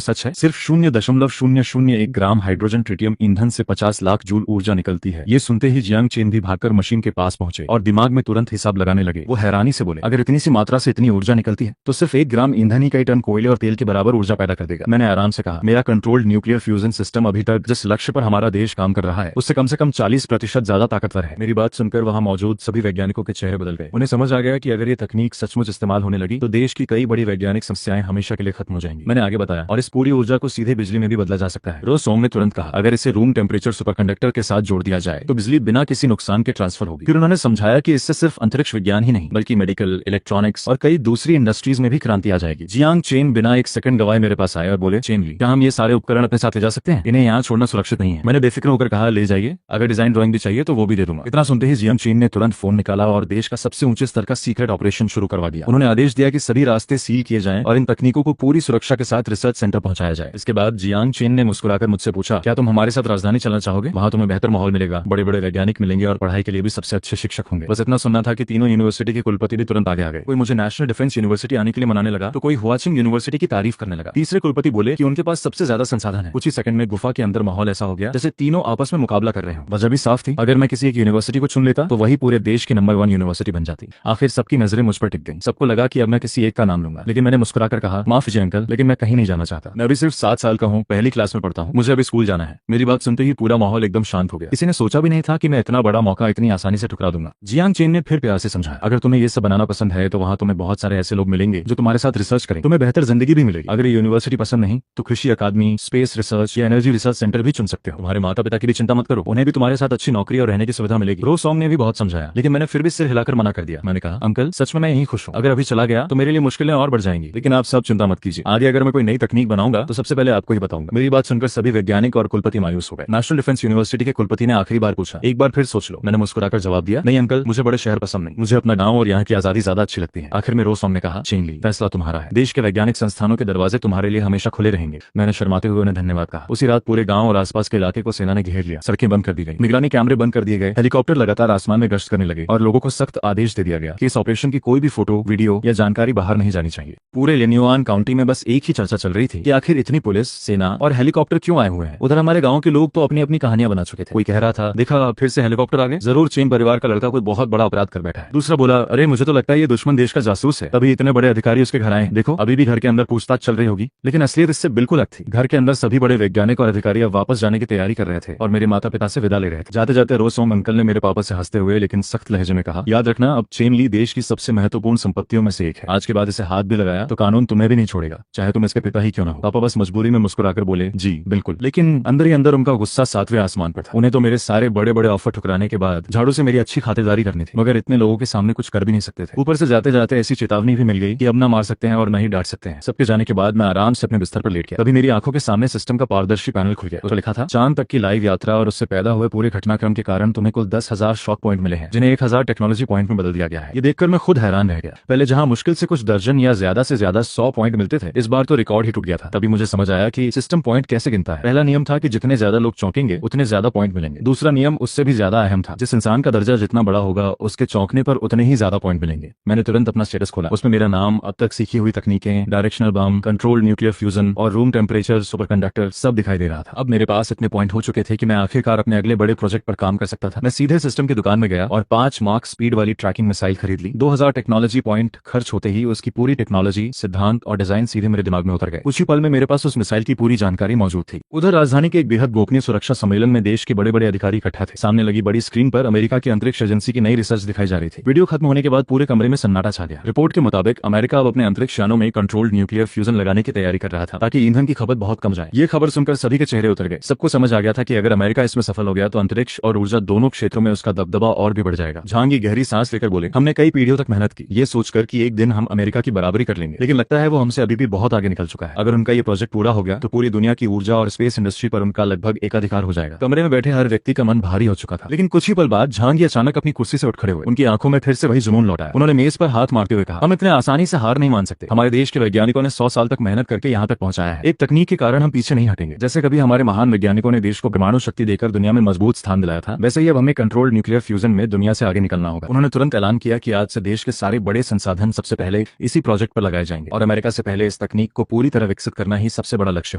S1: सच है? सिर्फ 0.001 ग्राम हाइड्रोजन ट्रिटियम ईंधन से 50 लाख जूल ऊर्जा निकलती है। ये सुनते ही जियांग चेन भी भागकर मशीन के पास पहुंचे और दिमाग में तुरंत हिसाब लगाने लगे। वो हैरानी से बोले, अगर इतनी सी मात्रा से इतनी ऊर्जा निकलती है तो सिर्फ 1 ग्राम ईंधन ही कई टन कोयले और तेल के बराबर ऊर्जा पैदा कर देगा। मैंने आराम से कहा, मेरा कंट्रोल्ड न्यूक्लियर फ्यूजन सिस्टम अभी तक जिस लक्ष्य पर हमारा देश काम कर रहा है उससे कम से कम 40% ज्यादा ताकतवर है। मेरी बात सुनकर वहां मौजूद सभी वैज्ञानिकों के चेहरे बदल गए। उन्हें समझ आ गया कि अगर ये तकनीक सचमुच इस्तेमाल होने लगी तो देश की कई बड़ी वैज्ञानिक समस्याएं हमेशा के लिए खत्म हो जाएंगी। मैंने आगे बताया, और इस पूरी ऊर्जा को सीधे बिजली में भी बदला जा सकता है। रो सॉन्ग ने तुरंत कहा, अगर इसे रूम टेम्परेचर सुपरकंडक्टर के साथ जोड़ दिया जाए तो बिजली बिना किसी नुकसान के ट्रांसफर होगी। फिर उन्होंने समझाया कि इससे सिर्फ अंतरिक्ष विज्ञान ही नहीं बल्कि मेडिकल, इलेक्ट्रॉनिक्स और कई दूसरी इंडस्ट्रीज में भी क्रांति आ जाएगी। जियांग चेन बिना एक सेकंड गवाए मेरे पास आए और बोले, चेन ली, क्या हम ये सारे उपकरण अपने साथ ले जा सकते हैं? इन्हें यहाँ छोड़ना सुरक्षित नहीं है। मैंने बेफिक्र होकर कहा, ले जाइए, अगर डिजाइन ड्राइंग भी चाहिए तो वो भी दे दूंगा। इतना सुनते ही जियांग चेन ने तुरंत फोन निकाला और देश का सबसे ऊंचे स्तर का सीक्रेट ऑपरेशन शुरू करवा दिया। उन्होंने आदेश दिया कि सभी रास्ते सील किए जाएं और इन तकनीकों को पूरी सुरक्षा के साथ रिसर्च सेंटर पहुंचाया जाए। इसके बाद जियांग चेन ने मुस्कुराकर मुझसे पूछा, क्या तुम हमारे साथ राजधानी चलना चाहोगे? वहां तुम्हें बेहतर माहौल मिलेगा, बड़े बड़े वैज्ञानिक मिलेंगे और पढ़ाई के लिए भी सबसे अच्छे शिक्षक होंगे। बस इतना सुनना था कि तीनों यूनिवर्सिटी के कुलपति भी तुरंत आगे आ गए। कोई मुझे नेशनल डिफेंस यूनिवर्सिटी आने के लिए मनाने लगा तो कोई हुआचिन यूनिवर्सिटी की तारीफ करने लगा। तीसरे कुलपति बोले कि उनके पास सबसे ज्यादा संसाधन है। कुछ ही सेकंड में गुफा के अंदर माहौल ऐसा हो गया जैसे तीनों आपस में मुकाबला कर रहे हो। वजह भी साफ थी, अगर मैं किसी एक यूनिवर्सिटी को चुन लेता तो वही पूरे देश की नंबर 1 यूनिवर्सिटी बन जाती। आखिर सबकी नजरें मुझ पर टिक गईं। सबको लगा कि अब मैं किसी एक का नाम लूंगा, लेकिन मैंने मुस्कुराकर कहा, माफ कीजिए अंकल, लेकिन मैं कहीं नहीं जाना चाहता। मैं अभी सिर्फ 7 साल का हूँ, पहली क्लास में पढ़ता हूँ, मुझे अभी स्कूल जाना है। मेरी बात सुनते ही पूरा माहौल एकदम शांत हो गया। किसी ने सोचा भी नहीं था कि मैं इतना बड़ा मौका इतनी आसानी से ठुकरा दूंगा। जियांग चेन ने फिर प्यार से समझाया, अगर तुम्हें ये सब बनाना पसंद है तो वहाँ तुम्हें बहुत सारे ऐसे लोग मिलेंगे जो तुम्हारे साथ रिसर्च करें, तुम्हें बेहतर जिंदगी भी मिलेगी। अगर ये यूनिवर्सिटी पसंद नहीं तो कृषि अकादमी, स्पेस रिसर्च या एनर्जी रिसर्च सेंटर भी चुन सकते हो। तुम्हारे माता पिता की भी चिंता मत करो, उन्हें भी तुम्हारे साथ अच्छी नौकरी और रहने की सुविधा मिलेगी। रो सॉन्ग ने भी बहुत समझाया, लेकिन मैंने फिर भी सिर हिलाकर मना कर दिया। मैंने कहा, अंकल सच में मैं यहीं खुश हूँ, अगर अभी चला गया तो मेरे लिए मुश्किलें और बढ़ जाएंगी, लेकिन आप सब चिंता मत कीजिए, आगे अगर मैं कोई नई तकनीक बनाऊंगा तो सबसे पहले आपको ही बताऊंगा। मेरी बात सुनकर सभी वैज्ञानिक और कुलपति मायूस हो गए। नेशनल डिफेंस यूनिवर्सिटी के कुलपति ने आखिरी बार पूछा, एक बार फिर सोच लो। मैंने मुस्कुराकर जवाब दिया, नहीं अंकल, मुझे बड़े शहर पसंद नहीं, मुझे अपना गाँव और यहाँ की आजादी ज्यादा अच्छी लगती है। आखिर में रो सॉन्ग ने कहा, चेन ली, फैसला तुम्हारा है, देश के वैज्ञानिक संस्थानों के दरवाजे तुम्हारे लिए हमेशा खुले रहेंगे। मैंने शर्माते हुए उन्हें धन्यवाद कहा। उसी रात पूरे गांव और आसपास के इलाके को सेना ने घेर लिया, सड़कें बंद कर दी गई, निगरानी कैमरे बंद कर दिए गए, हेलीकॉप्टर लगातार आसमान में गश्त करने लगे और लोगों को सख्त आदेश दे दिया गया कि इस ऑपरेशन की कोई भी फोटो, वीडियो या जानकारी बाहर नहीं जानी चाहिए। पूरे लिन्युआन काउंटी में बस एक ही चर्चा चल रही थी कि आखिर इतनी पुलिस, सेना और हेलीकॉप्टर क्यों आए हुए हैं। उधर हमारे गाँव के लोग तो अपनी अपनी अपनी कहानियां बना चुके थे। कोई कह रहा था देखा फिर से हेलीकॉप्टर आ गए, जरूर चेन परिवार का लड़का कोई बहुत बड़ा अपराध कर बैठा है। दूसरा बोला अरे मुझे तो लगता है ये दुश्मन देश का जासूस है, तभी इतने बड़े अधिकारी उसके घर आए। देखो अभी भी घर के अंदर पूछताछ चल रही होगी। लेकिन असलियत इससे बिल्कुल अलग थी। घर के अंदर सभी बड़े वैज्ञानिक और अधिकारी अब वापस जाने की तैयारी कर रहे थे और मेरे माता पिता से विदा ले रहे थे। जाते जाते रोसोंग अंकल ने मेरे पापा से हंसते हुए लेकिन सख्त लहजे में कहा, याद रखना अब चेन ली देश की सबसे महत्वपूर्ण संपत्तियों में से एक है। आज के बाद इसे हाथ भी लगाया तो कानून तुम्हें भी नहीं छोड़ेगा, चाहे तुम इसके पिता ही क्यों ना हो। पापा बस मजबूरी में मुस्कुराकर बोले जी बिल्कुल। लेकिन अंदर ही अंदर उनका गुस्सा 7वें आसमान पर था। उन्हें तो मेरे सारे बड़े बड़े ऑफर ठुकराने के बाद झाड़ू से मेरी अच्छी खातिरदारी करनी थी, मगर इतने लोगों के सामने कुछ कर भी नहीं सकते थे। ऊपर से जाते जाते ऐसी चेतावनी भी मिल गई कि अब ना मार सकते हैं और न ही डांट सकते हैं। सबके जाने के बाद मैं आराम से अपने बिस्तर पर लेट गया। तभी मेरी आंखों के सामने सिस्टम का पारदर्शी पैनल खुल गया। उस पर लिखा था चांद तक की लाइव यात्रा और उससे पैदा हुए पूरे घटनाक्रम के कारण तुम्हें कुल 10,000 शॉक पॉइंट मिले हैं, जिन्हें 1,000 टेक्नोलॉजी पॉइंट में बदल दिया गया है। ये देखकर मैं खुद हैरान रह गया। पहले जहां मुश्किल से कुछ दर्जन या ज्यादा से ज्यादा 100 पॉइंट मिलते थे, इस बार तो रिकॉर्ड ही टूट गया था। तभी मुझे समझ आया कि सिस्टम पॉइंट कैसे गिनता है। पहला नियम था कि जितने ज्यादा लोग चौंकेंगे उतने ज्यादा पॉइंट मिलेंगे। दूसरा नियम उससे भी ज्यादा अहम था, जिस इंसान का दर्जा जितना बड़ा होगा उसके चौंकने पर उतने ही ज्यादा पॉइंट मिलेंगे। मैंने तुरंत अपना स्टेटस खोला। उसमें मेरा नाम, अब तक सीखी हुई तकनीकें, डायरेक्शनल बम, कंट्रोल्ड न्यूक्लियर फ्यूजन और रूम टेम्परेचर सुपरकंडक्टर सब दिखाई दे रहा था। अब मेरे पास इतने पॉइंट हो चुके थे कि मैं आखिरकार अपने अगले बड़े प्रोजेक्ट पर काम कर सकता था। मैं सीधे सिस्टम की दुकान में गया और 5 मार्क स्पीड वाली ट्रैकिंग मिसाइल खरीद ली। 2,000 टेक्नोलॉजी पॉइंट खर्च होते ही उसकी पूरी टेक्नोलॉजी, सिद्धांत और डिजाइन सीधे मेरे दिमाग में उतर गए। कुछ ही पल में मेरे पास उस मिसाइल की पूरी जानकारी मौजूद थी। उधर राजधानी के एक बेहद गोपनीय सुरक्षा सम्मेलन में देश के बड़े बड़े अधिकारी इकट्ठा थे। सामने लगी बड़ी स्क्रीन पर अमेरिका की अंतरिक्ष एजेंसी की नई रिसर्च दिखाई जा रही थी। वीडियो खत्म होने के बाद पूरे कमरे में सन्नाटा छा गया। रिपोर्ट के मुताबिक अमेरिका अब अपने अंतरिक्ष यानों में कंट्रोल्ड न्यूक्लियर फ्यूजन लगाने की तैयारी कर रहा था, ताकि ईंधन की खपत बहुत कम जाए। ये खबर सुनकर सभी के चेहरे उतर गए। सबको समझ आ गया था कि अगर अमेरिका इसमें सफल हो गया तो अंतरिक्ष और ऊर्जा दोनों क्षेत्रों में उसका दबदबा और भी बढ़ जाएगा। झांगी गहरी सांस लेकर बोले, हमने कई पीढ़ियों तक मेहनत की, ये सोचकर कि एक दिन हम अमेरिका की बराबरी कर लेंगे, लेकिन लगता है वो हमसे अभी भी बहुत आगे निकल चुका है। अगर उनका ये प्रोजेक्ट पूरा हो गया तो पूरी दुनिया की ऊर्जा और स्पेस इंडस्ट्री पर उनका लगभग एकाधिकार हो जाएगा। कमरे में बैठे हर व्यक्ति का मन भारी हो चुका था। लेकिन कुछ ही पल बाद झांगी अचानक अपनी कुर्सी से उठ खड़े हुए। उनकी आंखों में फिर से वही जुनून लौटा। उन्होंने मेज पर हाथ मारते हुए कहा, हम इतने आसानी से हार नहीं मान सकते। हमारे देश के वैज्ञानिकों ने 100 साल तक मेहनत करके यहाँ तक पहुंचाया है। एक तकनीक के कारण हम पीछे नहीं हटेंगे। जैसे कभी हमारे महान वैज्ञानिकों ने देश को परमाणु शक्ति देकर दुनिया में मजबूत स्थान दिलाया था, वैसे ही अब हमें कंट्रोल्ड न्यूक्लियर फ्यूजन में दुनिया से आगे निकलना होगा। उन्होंने तुरंत ऐलान किया कि आज से देश के सारे बड़े संसाधन सबसे पहले इसी प्रोजेक्ट पर लगाए जाएंगे और अमेरिका से पहले इस तकनीक को पूरी तरह विकसित करना ही सबसे बड़ा लक्ष्य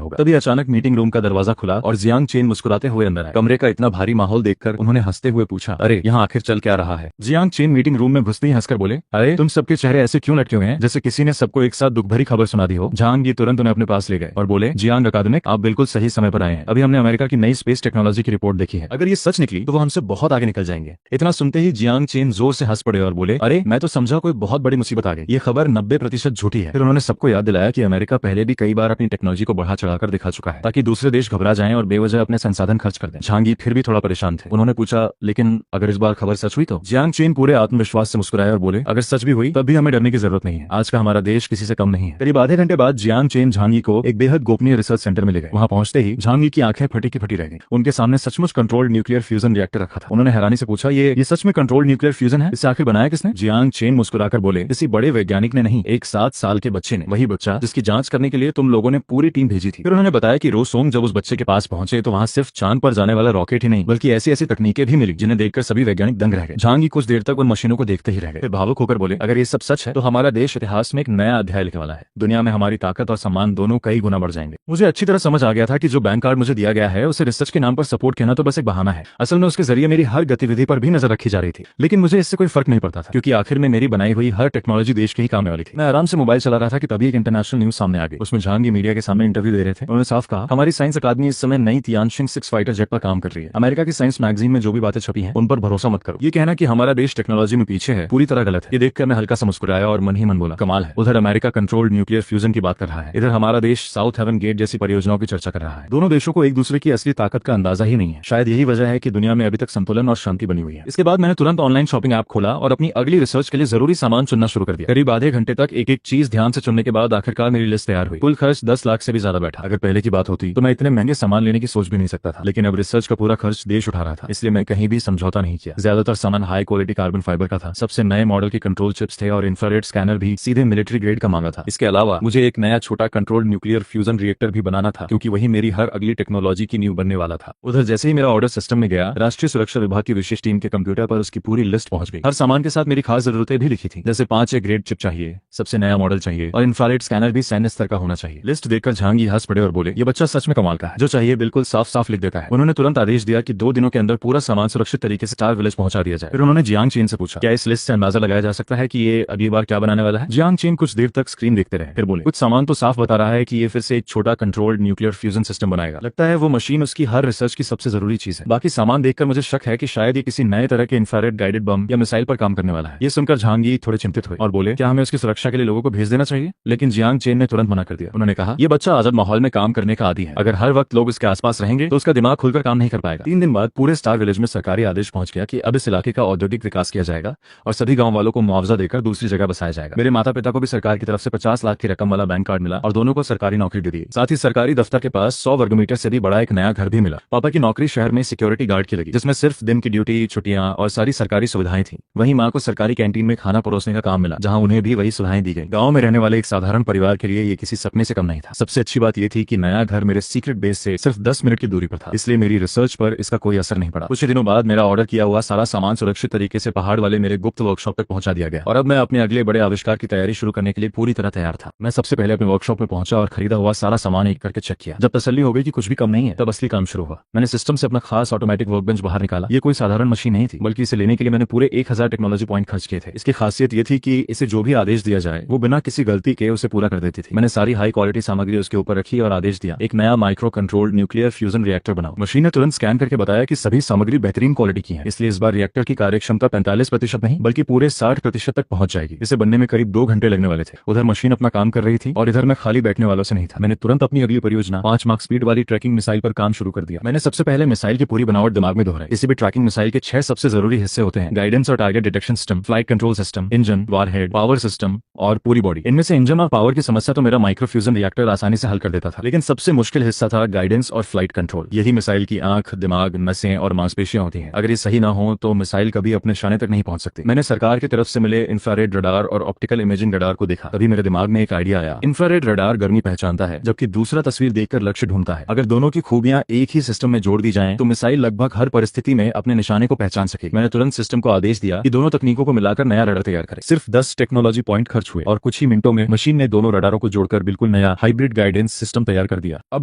S1: होगा। तभी अचानक मीटिंग रूम का दरवाजा खुला और जियांग चेन मुस्कुराते हुए अंदर आए। कमरे का इतना भारी माहौल देखकर उन्होंने हंसते हुए पूछा, अरे यहाँ आखिर चल क्या रहा है? जियांग चेन मीटिंग रूम में घुसते ही हंसकर बोले, अरे तुम सबके चेहरे ऐसे क्यों लटके हुए हैं जैसे किसी ने सबको एक साथ दुख भरी खबर सुना दी हो। झांग ये तुरंत उन्हें अपने पास ले गए और बोले, जियांग अकादमिक, आप बिल्कुल सही समय पर आए हैं। अभी हमने अमेरिका की नई स्पेस टेक्नोलॉजी की रिपोर्ट देखी है। अगर ये सच निकली तो वो हमसे बहुत आगे निकल जाएंगे। इतना सुनते ही जियांग चेन जोर से हंस पड़े और बोले, अरे मैं तो समझा कोई बहुत बड़ी मुसीबत आ गई। ये खबर 90% झूठी है। फिर उन्होंने सबको याद दिलाया कि अमेरिका पहले भी कई बार अपनी टेक्नोलॉजी को बढ़ा चढ़ाकर दिखा चुका है, ताकि दूसरे देश घबरा जाएं और बेवजह अपने संसाधन खर्च कर दें। झांगी फिर भी थोड़ा परेशान थे। उन्होंने पूछा, लेकिन अगर इस बार खबर सच हुई तो? जियांग चेन पूरे आत्मविश्वास से मुस्कुराए और बोले, अगर सच भी हुई तब भी हमें डरने की जरूरत नहीं है। आज का हमारा देश किसी से कम नहीं है। करीब आधे घंटे बाद जियांग चेन झांगी को एक बेहद गोपनीय रिसर्च सेंटर में ले गए। वहां पहुंचते ही झांगी की आंखें फटी की फटी रह गई। उनके सामने सचमुच कंट्रोल्ड न्यूक्लियर फ्यूजन रिएक्टर रखा था। उन्होंने हैरानी से पूछा, ये सच में कंट्रोल्ड न्यूक्लियर फ्यूजन है? इसे आखिर बनाया किसने? जियांग चेन मुस्कुराकर बोले, किसी बड़े वैज्ञानिक ने नहीं, एक 7 साल के बच्चे ने। वही बच्चा जिसकी जांच करने के लिए तुम लोगों ने पूरी टीम भेजी थी। फिर उन्होंने बताया कि रोसोंग जब उस बच्चे के पास पहुंचे तो वहां सिर्फ चांद पर जाने वाला रॉकेट ही नहीं बल्कि ऐसी ऐसी तकनीकें भी मिली जिन्हें देखकर सभी वैज्ञानिक दंग रह गए। झांगी कुछ देर तक उन मशीनों को देखते ही रह गए। फिर भावुक होकर बोले, अगर ये सब सच है तो हमारा देश इतिहास में एक नया अध्याय लिखने वाला है। दुनिया में हमारी ताकत और सम्मान दोनों कई गुना बढ़ जाएंगे। मुझे अच्छी तरह समझ आ गया था कि जो बैंक कार्ड मुझे दिया गया है उसे रिसर्च के नाम पर सपोर्ट कहना तो बस एक बहाना है। असल में उसके जरिए मेरी हर गतिविधि पर भी नजर रखी जा रही थी। लेकिन मुझे इससे कोई फर्क नहीं पड़ता था, क्योंकि आखिर में मेरी बनाई हुई हर टेक्नोलॉजी देश के ही काम वाली थी। मैं आराम से मोबाइल चला रहा था कि तभी एक इंटरनेशनल न्यूज सामने आ गई। उसमें झांगी मीडिया के सामने इंटरव्यू दे रहे थे। उन्होंने साफ कहा, हमारी साइंस अकादमी इस समय नई तियानशिंग 6 फाइटर जेट पर काम कर रही है। अमेरिका की साइंस मैगजीन में जो भी बातें छपी हैं उन पर भरोसा मत करो। ये कहना कि हमारा देश टेक्नोलॉजी में पीछे है पूरी तरह गलत है। ये देखकर मैं हल्का सा मुस्कुराया और मन ही मन बोला, कमाल है। उधर अमेरिका कंट्रोल्ड न्यूक्लियर फ्यूजन की बात कर रहा है, इधर हमारा देश साउथ हेवन गेट जैसी परियोजनाओं की चर्चा कर रहा है। दोनों देशों को एक दूसरे की असली ताकत का अंदाजा ही नहीं है। शायद यही वजह है कि दुनिया में अभी तक संतुलन और शांति बनी हुई है। इसके बाद मैंने तुरंत ऑनलाइन शॉपिंग ऐप खोला और अपनी अगली रिसर्च के लिए जरूरी सामान चुनना शुरू कर दिया। करीब आधे घंटे तक एक एक चीज ध्यान से चुनने के बाद आखिरकार मेरी लिस्ट तैयार हुई। कुल खर्च 10 लाख से भी ज्यादा बैठा। अगर पहले की बात होती तो मैं इतने महंगे सामान लेने की सोच भी नहीं सकता था, लेकिन अब रिसर्च का पूरा खर्च देश उठा रहा था, इसलिए मैं कहीं भी समझौता नहीं किया। ज्यादातर सामान हाई क्वालिटी कार्बन फाइबर का था। सबसे नए मॉडल के कंट्रोल चिप्स थे और इंफ्रारेड स्कैनर भी सीधे मिलिट्री ग्रेड का मांगा था। इसके अलावा मुझे एक नया छोटा कंट्रोल्ड न्यूक्लियर फ्यूजन रिएक्टर भी बनाना था, क्योंकि वही मेरी हर अगली टेक्नोलॉजी की नींव बनने वाला था। उधर जैसे ही मेरा ऑर्डर सिस्टम में गया, राष्ट्रीय सुरक्षा विभाग की विशेष टीम के कंप्यूटर पर उसकी पूरी लिस्ट पहुंच गई। हर सामान के साथ मेरी खास जरूरतें भी लिखी थी, जैसे 5 ए ग्रेड चिप चाहिए, सबसे नया मॉडल चाहिए और इंफ्रारेड स्कैनर भी सैन्य स्तर का होना चाहिए। लिस्ट देखकर झांगी हंस पड़े और बोले, ये बच्चा सच में कमाल का है। जो चाहिए बिल्कुल साफ साफ साफ लिख देता है। उन्होंने तुरंत आदेश दिया कि 2 दिनों के अंदर पूरा सामान सुरक्षित तरीके से स्टार विलेज पहुंचा दिया जाए। फिर उन्होंने जियांग चेन से पूछा, क्या इस लिस्ट से अंदाजा लगाया जा सकता है कि ये अगली बार क्या बनाने वाला है? जियांग चेन कुछ देर तक स्क्रीन देखते रहे, फिर बोले, कुछ सामान तो साफ बता रहा है कि ये फिर से एक छोटा कंट्रोल्ड न्यूक्लियर फ्यूजन सिस्टम बनाएगा। लगता है वो मशीन उसकी हर रिसर्च की सबसे जरूरी चीज है। बाकी सामान देखकर मुझे शक है कि शायद ये किसी नए तरह के इंफ्रारेड गाइडेड बम या मिसाइल पर काम करने वाला है। ये सुनकर झांगी थोड़े चिंतित हुए और बोले, क्या हमें उसकी सुरक्षा के लिए लोगों को भेज देना चाहिए? लेकिन जियांग चेन ने तुरंत मना कर दिया। उन्होंने कहा, ये बच्चा आजाद माहौल में काम करने का आदी है। अगर हर वक्त लोग इसके आसपास रहेंगे तो उसका दिमाग खुलकर काम नहीं कर पाएगा। 3 दिन बाद पूरे स्टार विलेज में सरकारी आदेश पहुंच गया कि अब इस इलाके का औद्योगिक विकास किया जाएगा और सभी गांव वालों को मुआवजा देकर दूसरी जगह बसाया जाएगा। मेरे माता पिता को भी सरकार की तरफ से 50 लाख की रकम वाला बैंक कार्ड मिला और दोनों को सरकारी नौकरी दे दी। साथ ही सरकारी दफ्तर के पास 100 वर्ग मीटर से भी बड़ा एक नया घर भी मिला। पापा की नौकरी शहर में सिक्योरिटी गार्ड की लगी, जिसमें सिर्फ दिन की ड्यूटी, छुट्टियां और सारी सरकारी सुविधाएं थी। वहीं माँ को सरकारी कैंटीन में खाना परोसने का काम मिला, जहां उन्हें भी वही सुविधाएं दी गई। गांव में रहने वाले एक साधारण परिवार के लिए ये किसी सपने से कम नहीं था। सबसे अच्छी बात यह थी कि नया घर मेरे सीक्रेट बेस से सिर्फ 10 मिनट की दूरी पर था, इसलिए मेरी रिसर्च पर इसका कोई असर नहीं पड़ा। कुछ दिनों बाद मेरा ऑर्डर किया हुआ सारा सामान सुरक्षित तरीके से पहाड़ वाले मेरे गुप्त वर्कशॉप तक पहुंचा दिया गया और अब मैं अपने अगले बड़े आविष्कार की तैयारी शुरू करने के लिए पूरी तरह तैयार था। मैं सबसे पहले अपने वर्कशॉप में पहुंचा और खरीदा हुआ सारा सामान एक करके चेक किया। जब तसल्ली हो गई कि कुछ भी कम नहीं है, तब असली काम शुरू हुआ। मैंने सिस्टम से अपना खास ऑटोमेटिक वर्कबेंच बाहर निकाला। ये कोई साधारण मशीन नहीं थी, बल्कि इसे लेने के लिए मैंने पूरे 1000 टेक्नोलॉजी पॉइंट खर्च किए थे। इसकी खासियत ये थी कि इसे जो भी आदेश दिया जाए वो बिना किसी गलती के उसे पूरा कर देती थी। मैंने सारी हाई क्वालिटी सामग्री उसके ऊपर रखी और आदेश दिया, एक नया micro controlled nuclear fusion reactor बनाओ। मशीन ने तुरंत स्कैन करके बताया कि सभी सामग्री बेहतरीन क्वालिटी की है, इसलिए इस बार रिएक्टर की कार्यक्षमता 45% नहीं बल्कि पूरे 60% तक पहुंच जाएगी। इसे बनने में करीब 2 घंटे लगने वाले थे। उधर मशीन अपना काम कर रही थी और इधर मैं खाली बैठने वालों से नहीं था। मैंने तुरंत अपनी अगली परियोजना 5 मार्क स्पीड वाली ट्रैकिंग मिसाइल पर काम शुरू कर दिया। मैंने सबसे पहले मिसाइल की पूरी बनावट दिमाग में दोहराई। किसी भी ट्रैकिंग मिसाइल के 6 सबसे जरूरी हिस्से होते हैं, गाइडेंस और target detection system, flight control system, engine, warhead, power system और पूरी बॉडी। इनमें से इंजन और पावर की समस्या तो मेरा माइक्रो फ्यूजन रिएक्टर आसानी से हल कर देता था, लेकिन सबसे मुश्किल हिस्सा था गाइडेंस और फ्लाइट कंट्रोल। यही मिसाइल की आंख, दिमाग, नसें और मांसपेशियां होती हैं। अगर ये सही ना हो तो मिसाइल कभी अपने निशाने तक नहीं पहुंच सकती। मैंने सरकार की तरफ से मिले इंफ्रारेड रडार और ऑप्टिकल इमेजिंग रडार को देखा। तभी मेरे दिमाग में एक आइडिया आया। इंफ्रारेड रडार गर्मी पहचानता है, जबकि दूसरा तस्वीर देखकर लक्ष्य ढूंढता है। अगर दोनों की खूबियां एक ही सिस्टम में जोड़ दी जाएं, तो मिसाइल लगभग हर परिस्थिति में अपने निशाने को पहचान सकेगी। मैंने तुरंत सिस्टम को आदेश दिया कि दोनों तकनीकों को मिलाकर नया रडार तैयार करे। सिर्फ 10 टेक्नोलॉजी पॉइंट खर्च हुए और कुछ ही मिनटों में मशीन ने दोनों रडारों को जोड़कर बिल्कुल नया हाइब्रिड गाइडेंस सिस्टम तैयार कर दिया। अब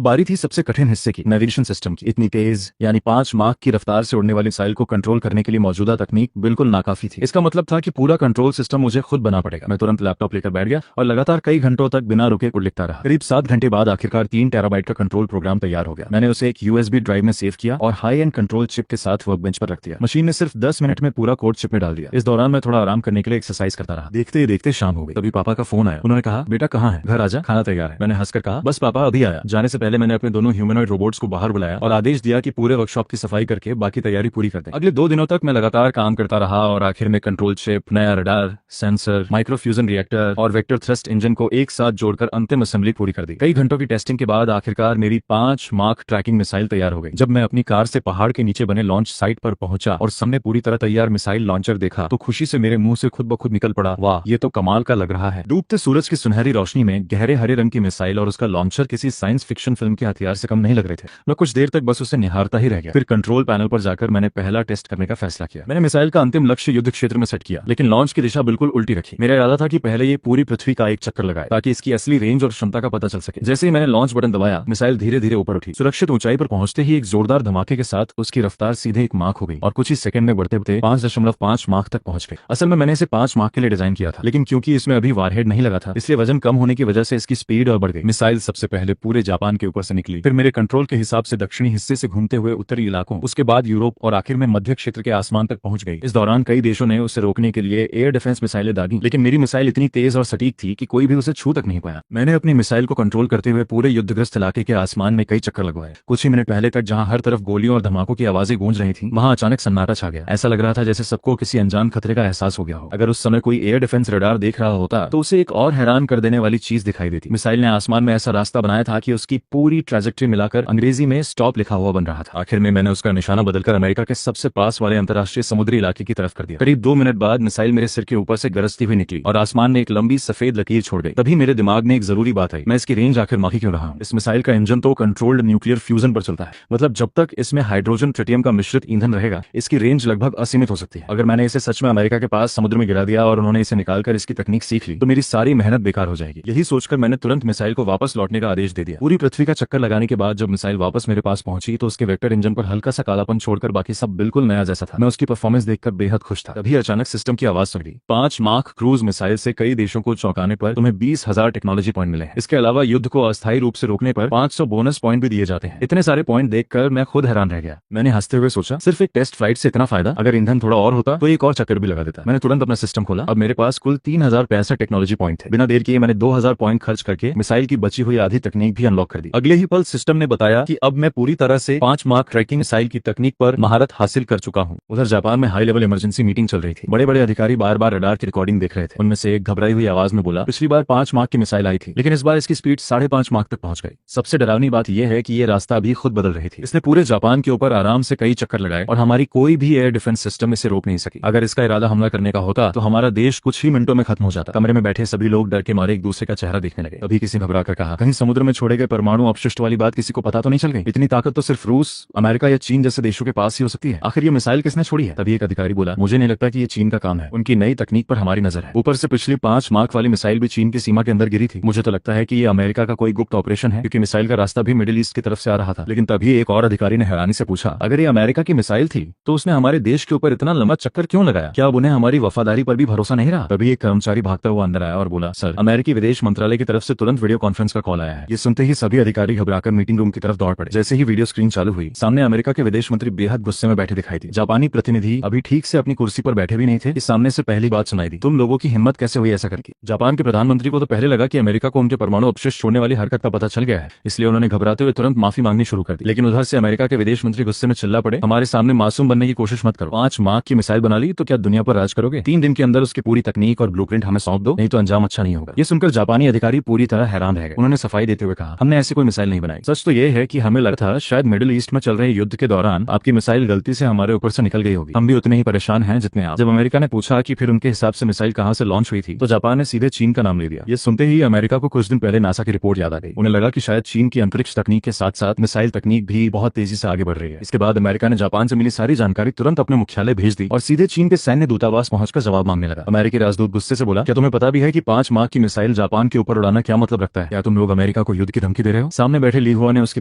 S1: बारी थी सबसे कठिन हिस्से की, नेविगेशन सिस्टम की। इतनी तेज यानी 5 माक की रफ्तार से उड़ने वाली मिसाइल को कंट्रोल करने के लिए मौजूदा तकनीक बिल्कुल नाकाफी थी। इसका मतलब था कि पूरा कंट्रोल सिस्टम मुझे खुद बना पड़ेगा। मैं तुरंत लैपटॉप लेकर बैठ गया और लगातार कई घंटों तक बिना रुके कोड लिखता रहा। करीब 7 घंटे बाद आखिरकार 3 टेराबाइट का कंट्रोल प्रोग्राम तैयार हो गया। मैंने उसे एक यूएसबी ड्राइव में सेव किया और हाई एंड कंट्रोल चिप के साथ वर्कबेंच पर रख दिया। मशीन ने सिर्फ 10 मिनट में पूरा कोड चिप में डाल दिया। इस दौरान मैं थोड़ा आराम करने के लिए एक्सरसाइज करता रहा। देखते ही देखते शाम हो गई। तभी पापा का फोन आया। उन्होंने कहा, बेटा कहाँ है? घर आजा, खाना तैयार है। मैंने हंसकर कहा, बस पापा अभी आया। जाने से पहले मैंने अपने दोनों ह्यूमनॉइड रोबोट्स को बाहर बुलाया और आदेश दिया कि पूरे वर्कशॉप की सफाई करके बाकी तैयारी पूरी कर दें। अगले 2 दिनों तक मैं लगातार काम करता रहा और आखिर में कंट्रोल चिप, नया radar, sensor, micro fusion reactor और वेक्टर थ्रस्ट इंजन को एक साथ जोड़कर अंतिम असेंबली पूरी कर दी। कई घंटों की टेस्टिंग के बाद आखिरकार मेरी 5 मार्क ट्रैकिंग मिसाइल तैयार हो गई। जब मैं अपनी कार से पहाड़ के नीचे बने लॉन्च साइट पर पहुंचा और सामने पूरी तरह तैयार मिसाइल लॉन्चर देखा तो खुशी से मेरे मुंह से खुद ब खुद निकल पड़ा, वाह ये तो कमाल का लग रहा है। डूबते सूरज की सुनहरी रोशनी में गहरे हरे रंग की मिसाइल और उसका लॉन्चर किसी साइंस फिक्शन फिल्म के हथियार से कम नहीं लग रहे थे। मैं कुछ देर तक बस उसे निहारता ही रह गया। फिर कंट्रोल पैनल पर जाकर मैंने पहला टेस्ट करने का फैसला किया। मैंने मिसाइल का अंतिम लक्ष्य युद्ध क्षेत्र में सेट किया, लेकिन लॉन्च की दिशा बिल्कुल उल्टी रखी। मेरा इरादा था कि पहले ये पूरी पृथ्वी का एक चक्कर लगाए ताकि इसकी असली रेंज और क्षमता का पता चल सके। जैसे ही मैंने लॉन्च बटन दबाया, मिसाइल धीरे धीरे ऊपर उठी। सुरक्षित ऊंचाई पर पहुंचते ही एक जोरदार धमाके के साथ उसकी रफ्तार सीधे 1 माक हो गई और कुछ ही सेकंड में बढ़ते बढ़ते 5.5 माक तक पहुंच गई। असल में मैंने इसे 5 माक के लिए डिजाइन किया था, लेकिन क्योंकि इसमें अभी वारहेड नहीं लगा था, इसलिए वजन कम होने की वजह से इसकी स्पीड और बढ़ गई। मिसाइल सबसे पहले पूरे जापान के ऊपर से निकली, फिर मेरे कंट्रोल के हिसाब से दक्षिणी हिस्से से घूमते हुए उत्तरी इलाकों, उसके बाद यूरोप और आखिर में मध्य क्षेत्र के आसमान तक पहुंच गई। इस दौरान कई देशों ने उसे रोकने के लिए एयर डिफेंस मिसाइलें दागी, लेकिन मेरी मिसाइल इतनी तेज और सटीक थी कि कोई भी उसे छू तक नहीं पाया। मैंने अपनी मिसाइल को कंट्रोल करते हुए पूरे युद्धग्रस्त इलाके के आसमान में कई चक्कर लगवाए। कुछ ही मिनट पहले तक जहां हर तरफ गोलियों और धमाकों की आवाजें गूंज रही थी, वहां अचानक सन्नाटा छा गया। ऐसा लग रहा था जैसे सबको किसी अनजान खतरे का एहसास हो गया हो। अगर उस समय कोई एयर डिफेंस रडार देख रहा होता तो उसे एक और हैरान कर देने वाली चीज दिखाई देती। मिसाइल ने आसमान में ऐसा रास्ता बनाया था कि उसकी पूरी ट्रैजेक्टरी मिलाकर अंग्रेजी में स्टॉप लिखा हुआ बन रहा था। आखिर में मैंने उसका निशाना बदलकर अमेरिका के सबसे पास वाले अंतर्राष्ट्रीय समुद्री इलाके की तरफ कर दिया। करीब 2 मिनट बाद मिसाइल मेरे सिर के ऊपर से गरजती हुई निकली और आसमान में एक लंबी सफेद लकीर छोड़ गई। तभी मेरे दिमाग में एक जरूरी बात आई, मैं इसकी रेंज आखिर माखी क्यों रहा हूं? इस मिसाइल का इंजन तो कंट्रोल्ड न्यूक्लियर फ्यूजन पर चलता है, मतलब जब तक इसमें हाइड्रोजन ट्रिटियम का मिश्रित ईंधन रहेगा इसकी रेंज लगभग असीमित हो सकती है। अगर मैंने इसे सच में अमेरिका के पास समुद्र में गिरा दिया और उन्होंने इसे निकालकर इसकी तकनीक सीख ली तो मेरी सारी मेहनत बेकार हो जाएगी। यही सोचकर मैंने तुरंत मिसाइल को वापस लौटने का आदेश दे दिया। पूरी पृथ्वी का चक्कर लगाने के बाद जब मिसाइल वापस मेरे मेरे पास पहुंची तो उसके वेक्टर इंजन पर हल्का सा कालापन छोड़कर बाकी सब बिल्कुल नया जैसा था। मैं उसकी परफॉर्मेंस देखकर बेहद खुश था। तभी अचानक सिस्टम की आवाज सुन ली, 5 मार्क क्रूज मिसाइल से कई देशों को चौंकाने पर तुम्हें 20,000 टेक्नोलॉजी पॉइंट मिले हैं। इसके अलावा युद्ध को अस्थायी रूप से रोकने पर 500 बोनस पॉइंट भी दिए जाते हैं। इतने सारे पॉइंट देखकर मैं खुद हैरान रह गया। मैंने हंसते हुए सोचा, सिर्फ एक टेस्ट फ्लाइट से इतना फायदा? अगर ईंधन थोड़ा और होता तो एक और चक्कर भी लगा देता। मैंने तुरंत अपना सिस्टम खोला। अब मेरे पास कुल 3065 टेक्नोलॉजी पॉइंट थे। बिना देर किए मैंने 2000 पॉइंट खर्च करके मिसाइल की बची हुई आधी तकनीक भी अनलॉक कर दी। अगले ही पल सिस्टम ने बताया कि अब मैं पूरी तरह से 5 मार्क ट्रैकिंग मिसाइल की तकनीक पर महारत हासिल कर चुका हूँ। उधर जापान में हाई लेवल इमरजेंसी मीटिंग चल रही थी। बड़े बड़े अधिकारी बार बार रडार की रिकॉर्डिंग देख रहे थे। उनमें से एक घबराई हुई आवाज में बोला, पिछली बार 5 मार्क की मिसाइल आई थी, लेकिन इस बार इसकी स्पीड 5.5 मार्क तक पहुंच गई। सबसे डरावनी बात यह है कि ये रास्ता भी खुद बदल रही थी। इसने पूरे जापान के ऊपर आराम से कई चक्कर लगाए और हमारी कोई भी एयर डिफेंस सिस्टम इसे रोक नहीं सकी। अगर इसका इरादा हमला करने का होता तो हमारा देश कुछ ही मिनटों में खत्म हो जाता। कमरे में बैठे सभी लोग डर के मारे एक दूसरे का चेहरा देखने लगे। अभी किसी घबरा कर कहा, कहीं समुद्र में छोड़े गए परमाणु अपशिष्ट वाली बात किसी को पता तो नहीं चल गई? इतनी ताकत तो सिर्फ रूस, अमेरिका या चीन जैसे देशों के पास ही हो सकती है। आखिर ये मिसाइल किसने छोड़ी है? तभी एक अधिकारी बोला, मुझे नहीं लगता कि ये चीन का काम है। उनकी नई तकनीक पर हमारी नजर है। ऊपर से पिछली 5 मार्क वाली मिसाइल भी चीन की सीमा के अंदर गिरी थी। मुझे तो लगता है कि ये अमेरिका का कोई गुप्त ऑपरेशन है, क्योंकि मिसाइल का रास्ता भी मिडिल ईस्ट की तरफ से आ रहा था। लेकिन तभी एक और अधिकारी ने हैरानी से पूछा, अगर ये अमेरिका की मिसाइल थी तो उसने हमारे देश के ऊपर इतना लंबा चक्कर क्यों लगाया? क्या अब उन्हें हमारी वफादारी पर भी भरोसा नहीं रहा? तभी एक कर्मचारी भागता हुआ अंदर आया और बोला, सर, अमेरिकी विदेश मंत्रालय की तरफ से तुरंत वीडियो कॉन्फ्रेंस का कॉल आया है। ये सुनते ही सभी अधिकारी घबराकर मीटिंग रूम की तरफ दौड़ पड़े। जैसे ही वीडियो स्क्रीन चालू हुई, सामने अमेरिका के विदेश मंत्री बेहद गुस्से में बैठे दिखाई दी। जापानी प्रतिनिधि अभी ठीक से अपनी कुर्सी पर बैठे भी नहीं थे कि सामने से पहली बात सुनाई दी, तुम लोगों की हिम्मत कैसे हुई ऐसा करके? जापान के प्रधानमंत्री को तो पहले लगा कि अमेरिका को उनके परमाणु अपशिष्ट छोड़ने वाली हरकत का पता चल गया है, इसलिए उन्होंने घबराते हुए तुरंत माफी मांगनी शुरू कर दी। लेकिन उधर से अमेरिका के विदेश मंत्री गुस्से में चिल्ला पड़े, हमारे सामने मासूम बनने की कोशिश मत करो। 5 मार्क की मिसाइल बना ली तो क्या दुनिया पर राज करोगे? 3 दिन के अंदर उसकी पूरी तकनीक और ब्लूप्रिंट हमें सौंप दो, नहीं तो अंजाम अच्छा नहीं होगा। ये सुनकर जापानी अधिकारी पूरी तरह हैरान रह गए। उन्होंने सफाई देते हुए कहा, हमने ऐसी कोई मिसाइल नहीं बनाई। सच तो ये है कि हमें लगा था शायद मिडिल ईस्ट में चल रहे युद्ध के दौरान आपकी मिसाइल गलती से हमारे ऊपर से निकल गई होगी। हम भी उतने ही परेशान हैं जितने आप। जब अमेरिका ने पूछा कि फिर उनके हिसाब से मिसाइल कहां से लॉन्च हुई थी, तो जापान ने सीधे चीन का नाम ले दिया। ये सुनते ही अमेरिका को कुछ दिन पहले नासा की रिपोर्ट याद आ गई। उन्हें लगा कि शायद चीन की अंतरिक्ष तकनीक के साथ साथ मिसाइल तकनीक भी बहुत तेजी से आगे बढ़ रही है। इसके बाद अमेरिका ने जापान से मिली सारी जानकारी तुरंत अपने मुख्यालय भेज दी और सीधे चीन के सैन्य दूतावास पहुंचकर जवाब मांगने लगा। अमेरिकी राजदूत गुस्से से बोला, क्या तुम्हें पता भी है कि 5 मार्क की मिसाइल जापान के ऊपर उड़ाना क्या मतलब रखता है? क्या तुम लोग अमेरिका को युद्ध की धमकी दे रहे हो? सामने बैठे ली हुआ ने उसकी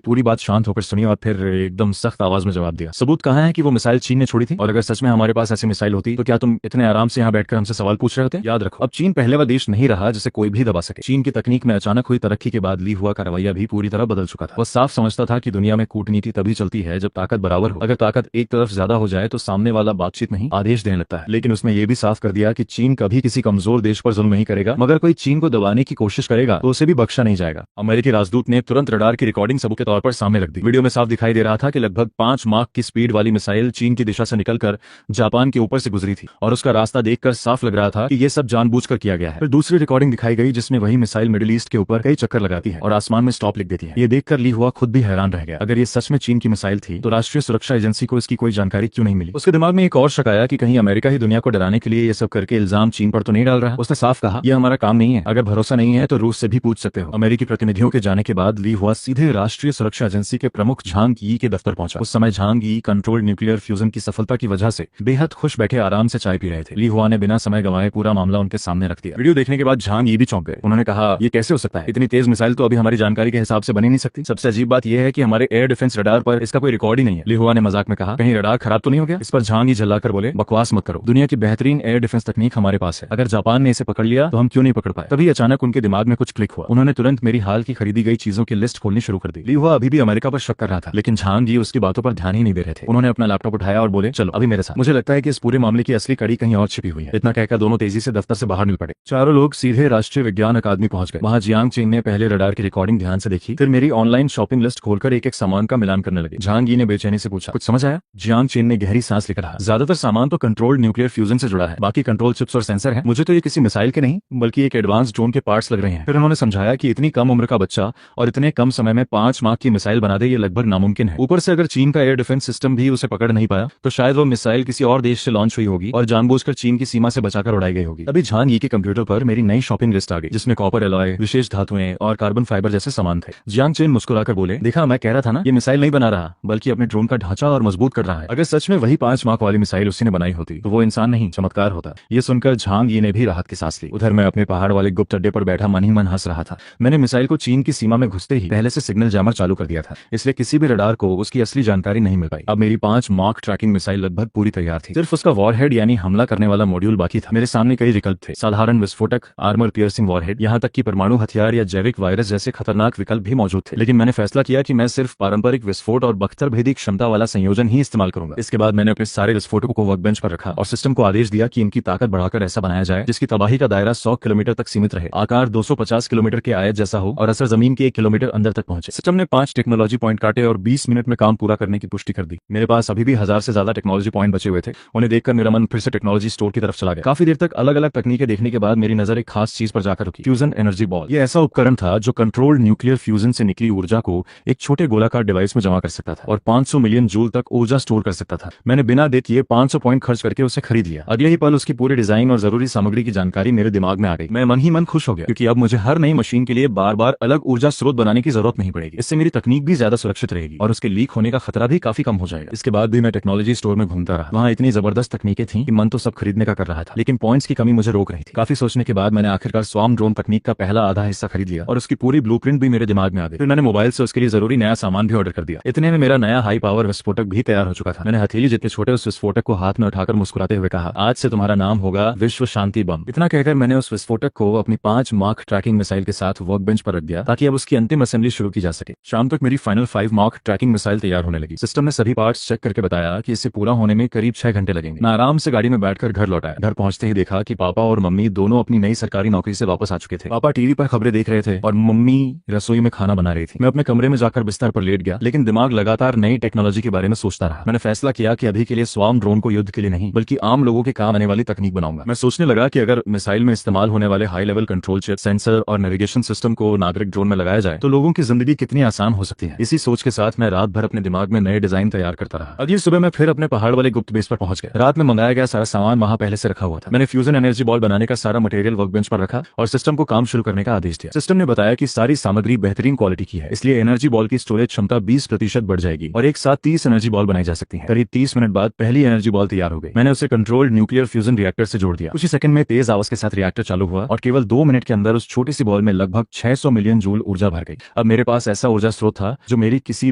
S1: पूरी बात शांत होकर सुनी और फिर एकदम सख्त आवाज में जवाब दिया, सबूत कहाँ है कि वो मिसाइल चीन ने छोड़ी थी? और अगर सच में हमारे पास ऐसी मिसाइल होती तो क्या तुम इतने आराम से यहाँ बैठकर हमसे सवाल पूछ रहे होते? याद रखो, अब चीन पहले वाला देश नहीं रहा जिसे कोई भी दबा सके। चीन की तकनीक में अचानक हुई तरक्की के बाद ली हुआ का रवैया भी पूरी तरह बदल चुका था। वह साफ समझता था कि दुनिया में कूटनीति तभी चलती है जब ताकत बराबर हो। अगर ताकत एक तरफ ज्यादा हो जाए तो सामने वाला बातचीत नहीं आदेश देने लगता है। लेकिन उसने ये भी साफ कर दिया कि चीन कभी किसी कमजोर देश पर जुल्म नहीं करेगा, मगर कोई चीन को दबाने की कोशिश करेगा तो उसे भी बख्शा नहीं जाएगा। अमेरिकी राजदूत ने तुरंत रडार की रिकॉर्डिंग सबूत के तौर पर सामने रख दी। वीडियो में साफ दिखाई दे रहा था कि लगभग 5 मार्क की स्पीड वाली मिसाइल चीन की दिशा से निकलकर जापान के ऊपर से गुजरी थी और उसका रास्ता देखकर साफ लग रहा था कि यह सब जानबूझकर किया गया है। फिर दूसरी रिकॉर्डिंग दिखाई गई जिसमें वही मिसाइल मिडिल ईस्ट के ऊपर कई चक्कर लगाती है और आसमान में स्टॉप लिख देती है। ये देखकर ली हुआ खुद भी हैरान रह गया। अगर ये सच में चीन की मिसाइल थी तो राष्ट्रीय सुरक्षा एजेंसी को इसकी कोई जानकारी क्यों नहीं मिली? उसके दिमाग में एक और शक आया कि कहीं अमेरिका ही दुनिया को डराने के लिए ये सब करके इल्जाम चीन पर तो नहीं डाल रहा। उसने साफ कहा, यह हमारा काम नहीं है। अगर भरोसा नहीं है तो रूस से भी पूछ सकते हो। अमेरिकी प्रतिनिधियों के जाने के बाद ली हुआ सीधे राष्ट्रीय सुरक्षा एजेंसी के प्रमुख झांग यी के दफ्तर पहुंचा। उस समय झांग यी कंट्रोल्ड न्यूक्लियर फ्यूजन की सफलता की वजह से बेहद खुश बैठे आराम से चाय पी रहे थे। ली हुआ ने बिना समय गंवाए पूरा मामला उनके सामने रख दिया। वीडियो देखने के बाद झांग यी भी चौंक गए। उन्होंने कहा, ये कैसे हो सकता है? इतनी तेज मिसाइल तो अभी हमारी जानकारी के हिसाब से बनी नहीं सकती। सबसे अजीब बात यह है कि हमारे एयर डिफेंस रडार पर इसका कोई रिकॉर्ड ही नहीं है। ली हुआ ने मजाक में कहा, कहीं रडार खराब तो नहीं हो गया? इस पर झांग यी झल्लाकर बोले, बकवास मत करो, दुनिया की बेहतरीन एयर डिफेंस तकनीक हमारे पास है। अगर जापान ने इसे पकड़ लिया तो हम क्यों नहीं पकड़ पाए? तभी अचानक उनके दिमाग में कुछ क्लिक हुआ। उन्होंने तुरंत मेरी हाल की खरीदी गई चीजों की लिस्ट खोलनी शुरू कर दी। ली हुआ अभी भी अमेरिका पर शक कर रहा था, लेकिन झांग यी उसकी बातों पर ध्यान ही नहीं दे रहे थे। उन्होंने अपना लैपटॉप उठाया और बोले, चलो अभी मेरे साथ। मुझे लगता है कि इस पूरे मामले की असली कड़ी कहीं और छिपी हुई है। इतना कहकर दोनों तेजी से दफ्तर से बाहर निकल पड़े। चारों लोग सीधे राष्ट्रीय विज्ञान अकादमी पहुंच गए। वहां जियांग चेन ने पहले रडार की रिकॉर्डिंग ध्यान से देखी, फिर मेरी ऑनलाइन शॉपिंग लिस्ट खोलकर एक एक सामान का मिलान करने लगे। झांग यी ने बेचैनी से पूछा, कुछ समझ आया? जियांग चेन ने गहरी सांस लेकर कहा, ज्यादातर सामान तो कंट्रोल्ड न्यूक्लियर फ्यूजन से जुड़ा है, बाकी कंट्रोल चिप्स और सेंसर है। मुझे तो ये किसी मिसाइल के नहीं बल्कि एक एडवांस ड्रोन के पार्ट्स लग रहे हैं। फिर उन्होंने समझाया कि इतनी कम उम्र का बच्चा और इतने कम समय में 5 मार्क की मिसाइल बना दे, ये लगभग नामुमकिन है। ऊपर से अगर चीन का एयर डिफेंस सिस्टम भी उसे पकड़ नहीं पाया तो शायद वो मिसाइल किसी और देश से लॉन्च हुई होगी और जानबूझकर चीन की सीमा से बचाकर उड़ाई गई होगी। तभी झांग यी के कंप्यूटर पर मेरी नई शॉपिंग लिस्ट आ गई, जिसमें कॉपर एलॉय, विशेष धातुएं और कार्बन फाइबर जैसे सामान थे। जियांग चेन मुस्कुराकर बोले, देखा, मैं कह रहा था ना, ये मिसाइल नहीं बना रहा बल्कि अपने ड्रोन का ढांचा और मजबूत कर रहा है। अगर सच में वही 5 मार्क वाली मिसाइल उसी ने बनाई होती तो वो इंसान नहीं चमत्कार होता। ये सुनकर झांग यी ने भी राहत की सांस ली। उधर मैं अपने पहाड़ वाले गुप्त अड्डे पर बैठा मन ही मन हंस रहा था। मैंने मिसाइल को चीन की सीमा में घुसते ही पहले से सिग्नल जैमर चालू कर दिया था। इसलिए किसी भी रडार को उसकी असली जानकारी नहीं मिल पाई। अब मेरी 5 मार्क ट्रैकिंग मिसाइल लगभग पूरी तैयार थी, सिर्फ उसका वॉरहेड यानी हमला करने वाला मॉड्यूल बाकी था। मेरे सामने कई विकल्प थे, साधारण विस्फोटक, आर्मर पियर्सिंग वॉरहेड, यहाँ तक कि परमाणु हथियार या जैविक वायरस जैसे खतरनाक विकल्प भी मौजूद थे। लेकिन मैंने फैसला किया कि मैं सिर्फ पारंपरिक विस्फोट और बख्तर भेदी क्षमता वाला संयोजन ही इस्तेमाल करूंगा। इसके बाद मैंने अपने सारे विस्फोटकों को वर्कबेंच पर रखा और सिस्टम को आदेश दिया कि इनकी ताकत बढ़ाकर ऐसा बनाया जाए जिसकी तबाही का दायरा 100 किलोमीटर तक सीमित रहे, आकार 250 किलोमीटर के आयत जैसा हो और असर जमीन के 1 किलोमीटर अंदर तक पहुंचे। सिस्टम ने 5 टेक्नोलॉजी पॉइंट काटे और 20 मिनट में काम पूरा करने की पुष्टि कर दी। मेरे पास अभी भी 1000 से ज्यादा टेक्नोलॉजी पॉइंट बचे हुए थे। उन्हें देखकर मेरा मन फिर से टेक्नोलॉजी स्टोर की तरफ चला गया। काफी देर तक अलग अलग तकनीकें देखने के बाद मेरी नजर एक खास चीज पर जाकर रुकी, फ्यूजन एनर्जी बॉल। ये ऐसा उपकरण था जो कंट्रोल्ड न्यूक्लियर फ्यूजन से निकली ऊर्जा को एक छोटे गोलाकार डिवाइस में जमा कर सकता था और 500 मिलियन जूल तक ऊर्जा स्टोर कर सकता था। मैंने बिना देर किए 500 पॉइंट खर्च करके उसे खरीद लिया। अगले ही पल उसकी पूरी डिजाइन और जरूरी सामग्री की जानकारी मेरे दिमाग में आ गई। मैं मन ही मन खुश हो गया क्योंकि अब मुझे हर नई मशीन के लिए बार बार अलग ऊर्जा स्रोत बनाने की जरूरत नहीं पड़ेगी। इससे मेरी तकनीक भी ज्यादा सुरक्षित रहेगी और उसके लीक होने का खतरा भी काफी कम हो जाएगा। इसके बाद भी मैं टेक्नोलॉजी स्टोर में घूमता रहा। वहाँ इतनी जबरदस्त तकनीकें थी कि मन तो सब खरीदने का कर रहा था, लेकिन पॉइंट्स की कमी मुझे रोक रही थी। काफी सोचने के बाद मैंने आखिरकार स्वार्म ड्रोन तकनीक का पहला आधा हिस्सा खरीद लिया और उसकी पूरी ब्लूप्रिंट भी मेरे दिमाग में आ गई। फिर मैंने मोबाइल से उसके लिए जरूरी नया सामान भी ऑर्डर कर दिया। इतने में मेरा नया हाई पावर विस्फोटक भी तैयार हो चुका था। मैंने हथेली जितने छोटे उस विस्फोटक को हाथ में उठाकर मुस्कुराते हुए कहा, आज से तुम्हारा नाम होगा विश्व शांति बम। इतना कहकर मैंने उस विस्फोटक को अपनी 5 मार्क ट्रैकिंग मिसाइल के साथ वर्कबेंच पर रख दिया ताकि अब उसकी अंतिम असेंबली शुरू की जा सके। शाम तक मेरी फाइनल 5 मार्क ट्रैकिंग मिसाइल तैयार होने लगी। सिस्टम ने सभी पार्ट्स चेक करके बताया कि इसे पूरा होने में करीब 6 घंटे लगेंगे। मैं आराम से गाड़ी में बैठकर घर लौटाया। घर पहुंचते ही देखा कि पापा और मम्मी दोनों अपनी नई सरकारी नौकरी से वापस आ चुके थे। पापा टीवी पर खबरें देख रहे थे और मम्मी रसोई में खाना बना रही थी। मैं अपने कमरे में जाकर बिस्तर पर लेट गया, लेकिन दिमाग लगातार नई टेक्नोलॉजी के बारे में सोचता रहा। मैंने फैसला किया कि अभी के लिए स्वार्म ड्रोन को युद्ध के लिए नहीं बल्कि आम लोगों के काम आने वाली तकनीक बनाऊंगा। मैं सोचने लगा कि अगर मिसाइल में इस्तेमाल होने वाले high level control chip, sensor और नेविगेशन सिस्टम को नागरिक ड्रोन में लगाया जाए तो लोगों की जिंदगी कितनी आसान हो सकती है। इसी सोच के साथ मैं रात भर अपने दिमाग में नए डिजाइन तैयार करता रहा। अगली सुबह मैं फिर अपने पहाड़ वाले गुप्त बेस पर पहुंच गया। रात में मंगाया गया सारा सामान वहां पहले से रखा हुआ था। मैंने फ्यूजन एनर्जी बॉल बनाने का सारा मटेरियल वर्कबेंच पर रखा और सिस्टम को काम शुरू करने का आदेश दिया। सिस्टम ने बताया कि सारी सामग्री बेहतरीन क्वालिटी की है, इसलिए एनर्जी बॉल की स्टोरेज क्षमता 20% बढ़ जाएगी और एक साथ 30 एनर्जी बॉल बनाई जा सकती है। करीब 30 मिनट बाद पहली एनर्जी बॉल तैयार हो गई। मैंने उसे कंट्रोल्ड न्यूक्लियर फ्यूजन रिएक्टर से जोड़ दिया। कुछ ही सेकंड में तेज आवाज के साथ रिएक्टर चालू हुआ और केवल 2 मिनट के अंदर उस छोटी सी बॉल में लगभग 600 मिलियन जूल ऊर्जा भर गई। अब मेरे पास ऐसा ऊर्जा स्रोत था जो मेरी किसी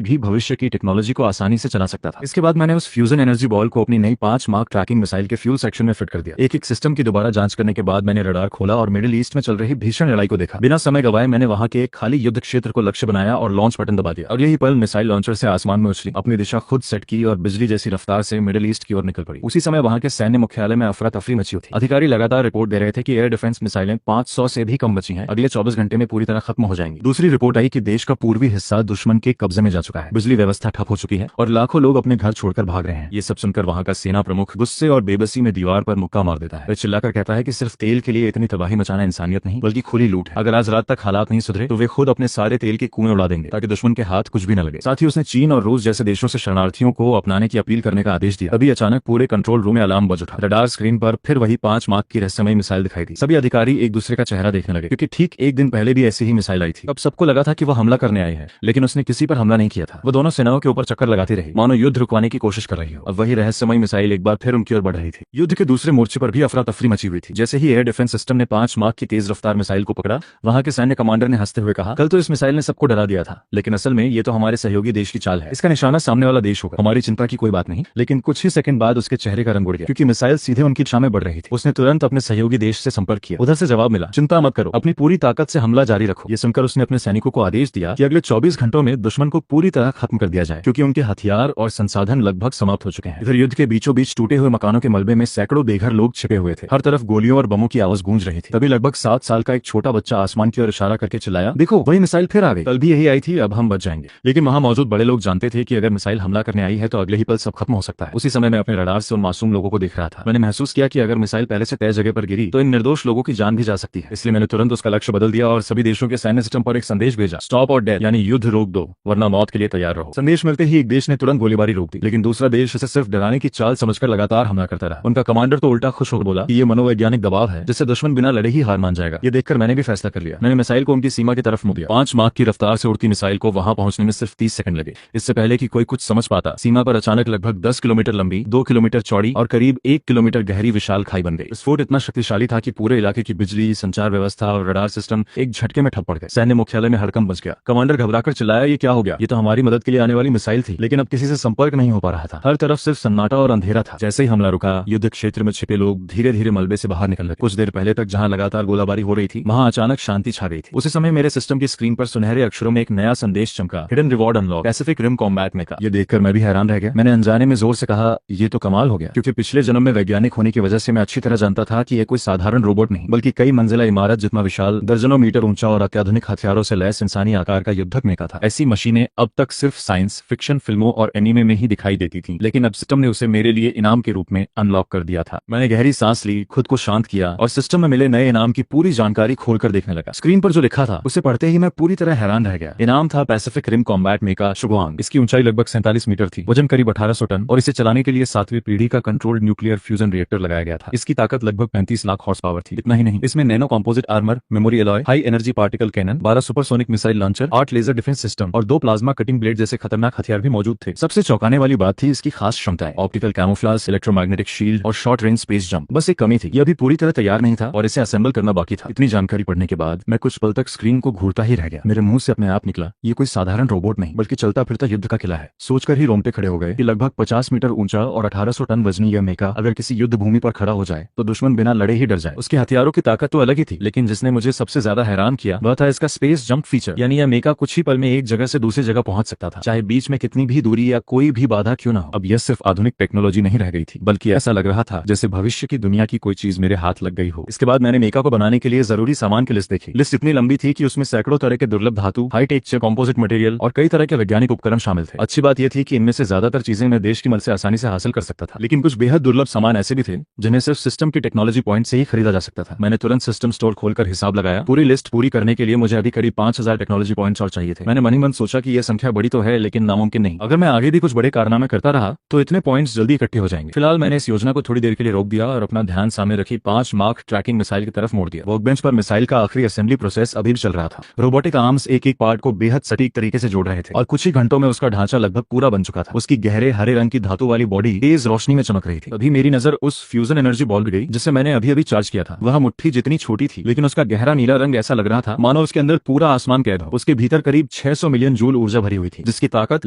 S1: भी भविष्य की टेक्नोलॉजी को आसानी से चला सकता था। इसके बाद मैंने उस फ्यूजन एनर्जी बॉल को अपनी नई 5 मार्क ट्रैकिंग मिसाइल के फ्यूल सेक्शन में फिट कर दिया। एक सिस्टम की दोबारा जांच करने के बाद मैंने रडार खोला और मिडिल ईस्ट में चल रही भीषण लड़ाई को देखा। बिना समय गवाए मैंने वहां के एक खाली युद्ध क्षेत्र को लक्ष्य बनाया और लॉन्च बटन दबा दिया। और यही पल मिसाइल लॉन्चर से आसमान में उछली, अपनी दिशा खुद सेट की और बिजली जैसी रफ्तार से मिडिल ईस्ट की ओर निकल पड़ी। उसी समय वहां के सैन्य मुख्यालय में अफरा तफरी मची थी। अधिकारी लगातार रिपोर्ट दे रहे थे कि एयर डिफेंस मिसाइलें 500 से भी कम बची हैं, अगले 24 घंटे में पूरी तरह खत्म हो जाएंगी। दूसरी रिपोर्ट आई कि देश का पूर्वी हिस्सा दुश्मन के कब्जे में जा चुका है, बिजली व्यवस्था ठप हो चुकी है और लाखों लोग अपने घर छोड़कर भाग रहे हैं। ये सब सुनकर वहां का सेना प्रमुख गुस्से और बेबसी में दीवार पर मुक्का मार देता है। वह चिल्लाकर कहता है कि सिर्फ तेल के लिए इतनी तबाही मचाना इंसानियत नहीं बल्कि खुली लूट है। अगर आज रात तक हालात नहीं सुधरे तो वे खुद अपने सारे तेल के कुएं उड़ा देंगे ताकि दुश्मन के हाथ कुछ भी न लगे। साथ ही उसने चीन और रूस जैसे देशों से शरणार्थियों को अपनाने की अपील करने का आदेश दिया। तभी अचानक पूरे कंट्रोल रूम में अलार्म बज उठा। रडार स्क्रीन पर फिर वही 5 मार्क की रहस्यमय मिसाइल दिखाई दी। सभी अधिकारी एक दूसरे का चेहरा देखने लगे क्योंकि ठीक एक दिन पहले भी ऐसी ही मिसाइल आई थी। अब सबको लगा था कि वह हमला करने आई है, लेकिन उसने किसी पर हमला नहीं किया था। वो दोनों सेनाओं के ऊपर चक्कर लगाती रही, मानो युद्ध रुकवाने की कोशिश कर रही हो। अब वही रहस्यमय मिसाइल एक बार फिर उनकी ओर बढ़ रही थी। युद्ध के दूसरे मोर्चे पर भी अफरा तफरी मची हुई थी। जैसे ही एयर डिफेंस सिस्टम ने 5 मार्क की तेज रफ्तार मिसाइल को पकड़ा, वहां के सैन्य कमांडर ने हंसते हुए कहा, कल तो इस मिसाइल ने सबको डरा दिया था, लेकिन असल में ये तो हमारे सहयोगी देश की चाल है। इसका निशाना सामने वाला देश होगा। हमारी चिंता की कोई बात नहीं। लेकिन कुछ ही सेकंड बाद उसके चेहरे का रंग उड़ गया क्योंकि मिसाइल सीधे उनकी दिशा में बढ़ रही थी। उसने तुरंत अपने सहयोगी देश से संपर्क किया। उधर से जवाब मिला, चिंता मत करो, अपनी पूरी ताकत से हमला जारी रखो। ये सुनकर उसने अपने सैनिकों को आदेश दिया कि अगले 24 घंटों में दुश्मन को पूरी तरह खत्म कर दिया जाए क्योंकि उनके हथियार और संसाधन लगभग समाप्त हो चुके हैं। इधर युद्ध के बीचों बीच टूटे हुए मकानों के मलबे में सैकड़ों बेघर लोग छिपे हुए थे। हर तरफ गोलियों और बमों की आवाज गूंज रही थी। तभी लगभग 7 साल का एक छोटा बच्चा आसमान की ओर इशारा करके चिल्लाया, देखो वही मिसाइल फिर आ गई। कल भी यही आई थी, अब हम बच जाएंगे। लेकिन वहां मौजूद बड़े लोग जानते थे कि अगर मिसाइल हमला करने आई है तो अगले ही पल सब खत्म हो सकता है। उसी समय मैं अपने रडार से उन मासूम लोगों को देख रहा था। मैंने महसूस किया कि अगर मिसाइल पहले से तय जगह पर गिरी तो इन निर्दोष लोगों की जान भी जा सकती है। इसलिए मैंने तुरंत उसका लक्ष्य बदल दिया और सभी देशों के सैन्य सिस्टम पर एक संदेश भेजा, स्टॉप और डेथ, यानी युद्ध रोक दो वरना मौत के लिए तैयार रहो। संदेश मिलते ही एक देश ने तुरंत गोलीबारी रोक दी, लेकिन दूसरा देश इसे सिर्फ डराने की चाल समझकर लगातार हमला करता रहा। उनका कमांडर तो उल्टा खुश होकर बोला कि ये मनोवैज्ञानिक दबाव है जिससे दुश्मन बिना लड़े ही हार मान जाएगा। ये देखकर मैंने भी फैसला कर लिया। मैंने मिसाइल को उनकी सीमा की तरफ मुड़ दिया। 5 मार्क की रफ्तार से उड़ती मिसाइल को वहां पहुंचने में सिर्फ 30 सेकंड लगे। इससे पहले कि कोई कुछ समझ पाता, सीमा पर अचानक लगभग 10 किलोमीटर लंबी, 2 किलोमीटर चौड़ी और करीब 1 किलोमीटर गहरी विशाल खाई बन गई। विस्फोट इतना शक्तिशाली था कि पूरे इलाके की बिजली, संचार व्यवस्था और रडार सिस्टम एक झटके में ठप पड़ गए। सैन्य मुख्यालय में हड़कंप मच गया। कमांडर घबराकर चिल्लाया, ये क्या हो गया? ये तो हमारी मदद के लिए आने वाली मिसाइल थी, लेकिन अब किसी से संपर्क नहीं हो पा रहा था। हर तरफ सिर्फ सन्नाटा और अंधेरा था। जैसे ही हमला रुका, युद्ध क्षेत्र में छिपे लोग धीरे धीरे मलबे से बाहर निकल रहे। कुछ देर पहले तक जहां लगातार गोलाबारी हो रही थी, वहां अचानक शांति छा गई थी। उसी समय मेरे सिस्टम की स्क्रीन पर सुनहरे अक्षरों में एक नया संदेश चमका, hidden reward unlock, Pacific Rim Combat में का। ये देखकर मैं भी हैरान रह गया। मैंने अनजाने में जोर से कहा, ये तो कमाल हो गया, क्योंकि पिछले जन्म में वैज्ञानिक होने की वजह से मैं अच्छी तरह जानता था कि यह कोई साधारण रोबोट नहीं, बल्कि कई मंजिला इमारत जितना विशाल, दर्जनों मीटर ऊंचा और अत्याधुनिक हथियारों से लैस इंसानी आकार का युद्धक मेका था। ऐसी मशीनें अब तक सिर्फ साइंस फिक्शन फिल्मों और एनीमे में ही दिखाई देती थी, लेकिन अब सिस्टम ने उसे मेरे लिए इनाम के रूप में अनलॉक कर दिया था। मैंने गहरी सांस ली, खुद को शांत किया और सिस्टम में मिले नए इनाम की पूरी जानकारी खोलकर देखने लगा। स्क्रीन पर जो लिखा था उसे पढ़ते ही मैं पूरी तरह हैरान रह गया। इनाम था पैसिफिक रिम कॉम्बैट मेका शुगवांग। इसकी ऊंचाई लगभग 47 मीटर थी, वजन करीब 1800 टन और इसे चलाने के लिए 7वीं पीढ़ी का कंट्रोल्ड न्यूक्लियर फ्यूजन रिएक्टर लगाया गया था। इसकी ताकत लगभग 35 लाख हॉर्स पावर थी। इतना ही नहीं, इसमें nano composite armour, memory alloy, high energy particle cannon, 12 supersonic missile launcher, 8 laser defence system और 2 प्लाज्मा कटिंग ब्लेड जैसे खतरनाक हथियार भी मौजूद थे। सबसे चौंकाने वाली बात थी इसकी खास क्षमताएं, ऑप्टिकल कैमोफ्लेज, इलेक्ट्रोमैग्नेटिक शील्ड और शॉर्ट रेंज स्पेस जंप। बस एक कमी थी, यह अभी पूरी तरह तैयार नहीं था और इसे असेंबल करना बाकी था। इतनी जानकारी पढ़ने के बाद मैं कुछ पल तक स्क्रीन को घूरता ही रह गया। मेरे मुंह से अपने आप निकला, ये कोई साधारण रोबोट नहीं, बल्कि चलता फिरता युद्ध का किला है। सोचकर ही रोंगटे खड़े हो गए कि लगभग 50 मीटर ऊंचा और 1800 टन वजनी यह मेका अगर किसी युद्ध भूमि पर खड़ा हो जाए तो दुश्मन बिना लड़े ही डर जाए। उसके हथियारों की ताकत तो अलग ही थी, लेकिन जिसने मुझे सबसे ज्यादा हैरान किया वह था इसका स्पेस जंप फीचर। यानी यह मेका कुछ ही पल में एक जगह से दूसरी जगह पहुंच सकता था, चाहे बीच में कितनी भी दूरी या कोई भी बाधा क्यों ना हो। अब यह सिर्फ आधुनिक टेक्नोलॉजी नहीं रह गई थी, बल्कि ऐसा लग रहा था जैसे भविष्य की दुनिया की कोई चीज मेरे हाथ लग गई हो। इसके बाद मैंने मेका को बनाने के लिए जरूरी सामान की लिस्ट देखी। लिस्ट इतनी लंबी थी कि उसमें सैकड़ों तरह के दुर्लभ धातु, हाई टेक कंपोजिट मटेरियल और कई तरह के वैज्ञानिक उपकरण शामिल थे। अच्छी बात यह थी कि इनमें से ज्यादातर चीजें मैं देश की मदद से आसानी से हासिल कर सकता था, लेकिन कुछ बेहद दुर्लभ सामान ऐसे भी थे जिन्हें सिर्फ सिस्टम की टेक्नोलॉजी पॉइंट से ही खरीदा जा सकता था। मैंने तुरंत सिस्टम स्टोर खोलकर हिसाब लगाया। पूरी लिस्ट पूरी करने के लिए मुझे अभी करीब 5000 टेक्नोलॉजी पॉइंट्स और चाहिए थे। मैंने मन ही मन सोचा कि यह संख्या बड़ी तो है, लेकिन नामुमकिन नहीं। अगर मैं आगे भी कुछ बड़े कारनामे करता रहा तो इतने पॉइंट्स जल्दी इकट्ठे हो जाएंगे। फिलहाल मैंने इस योजना को थोड़ी देर के लिए रोक दिया और अपना ध्यान सामने रखी 5 मार्क ट्रैकिंग मिसाइल की तरफ मोड़ दिया। वर्कबेंच पर मिसाइल का आखिरी असेंबली प्रोसेस अभी भी चल रहा था। रोबोटिक आर्म्स एक एक पार्ट को बेहद सटीक तरीके से जोड़ रहे थे और कुछ ही घंटों में उसका ढांचा लगभग पूरा बन चुका था। उसकी गहरे हरे रंग की धातु वाली बॉडी तेज रोशनी में चमक रही थी। तभी मेरी नजर उस फ्यूजन एनर्जी बॉल पर गई जिसे मैंने अभी अभी चार्ज किया था। वह मुट्ठी जितनी छोटी थी, लेकिन उसका गहरा नीला रंग ऐसा लग रहा था मानो उसके अंदर पूरा आसमान कैद हो। उसके भीतर करीब 600 मिलियन जूल ऊर्जा भरी हुई थी, जिसकी ताकत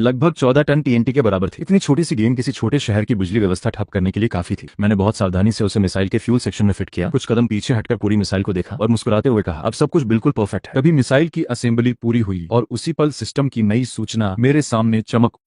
S1: लगभग 14 टन टीएनटी के बराबर थी। इतनी छोटी सी गेम किसी छोटे शहर की बिजली व्यवस्था ठप करने के लिए काफी थी। मैंने बहुत सावधानी से उसे मिसाइल के फ्यूल सेक्शन में फिट किया, कुछ कदम पीछे हटकर पूरी मिसाइल को देखा और मुस्कुराते हुए कहा, अब सब कुछ बिल्कुल परफेक्ट है। तभी मिसाइल की असेंबली पूरी हुई और उसी पल सिस्टम की नई सूचना मेरे सामने चमक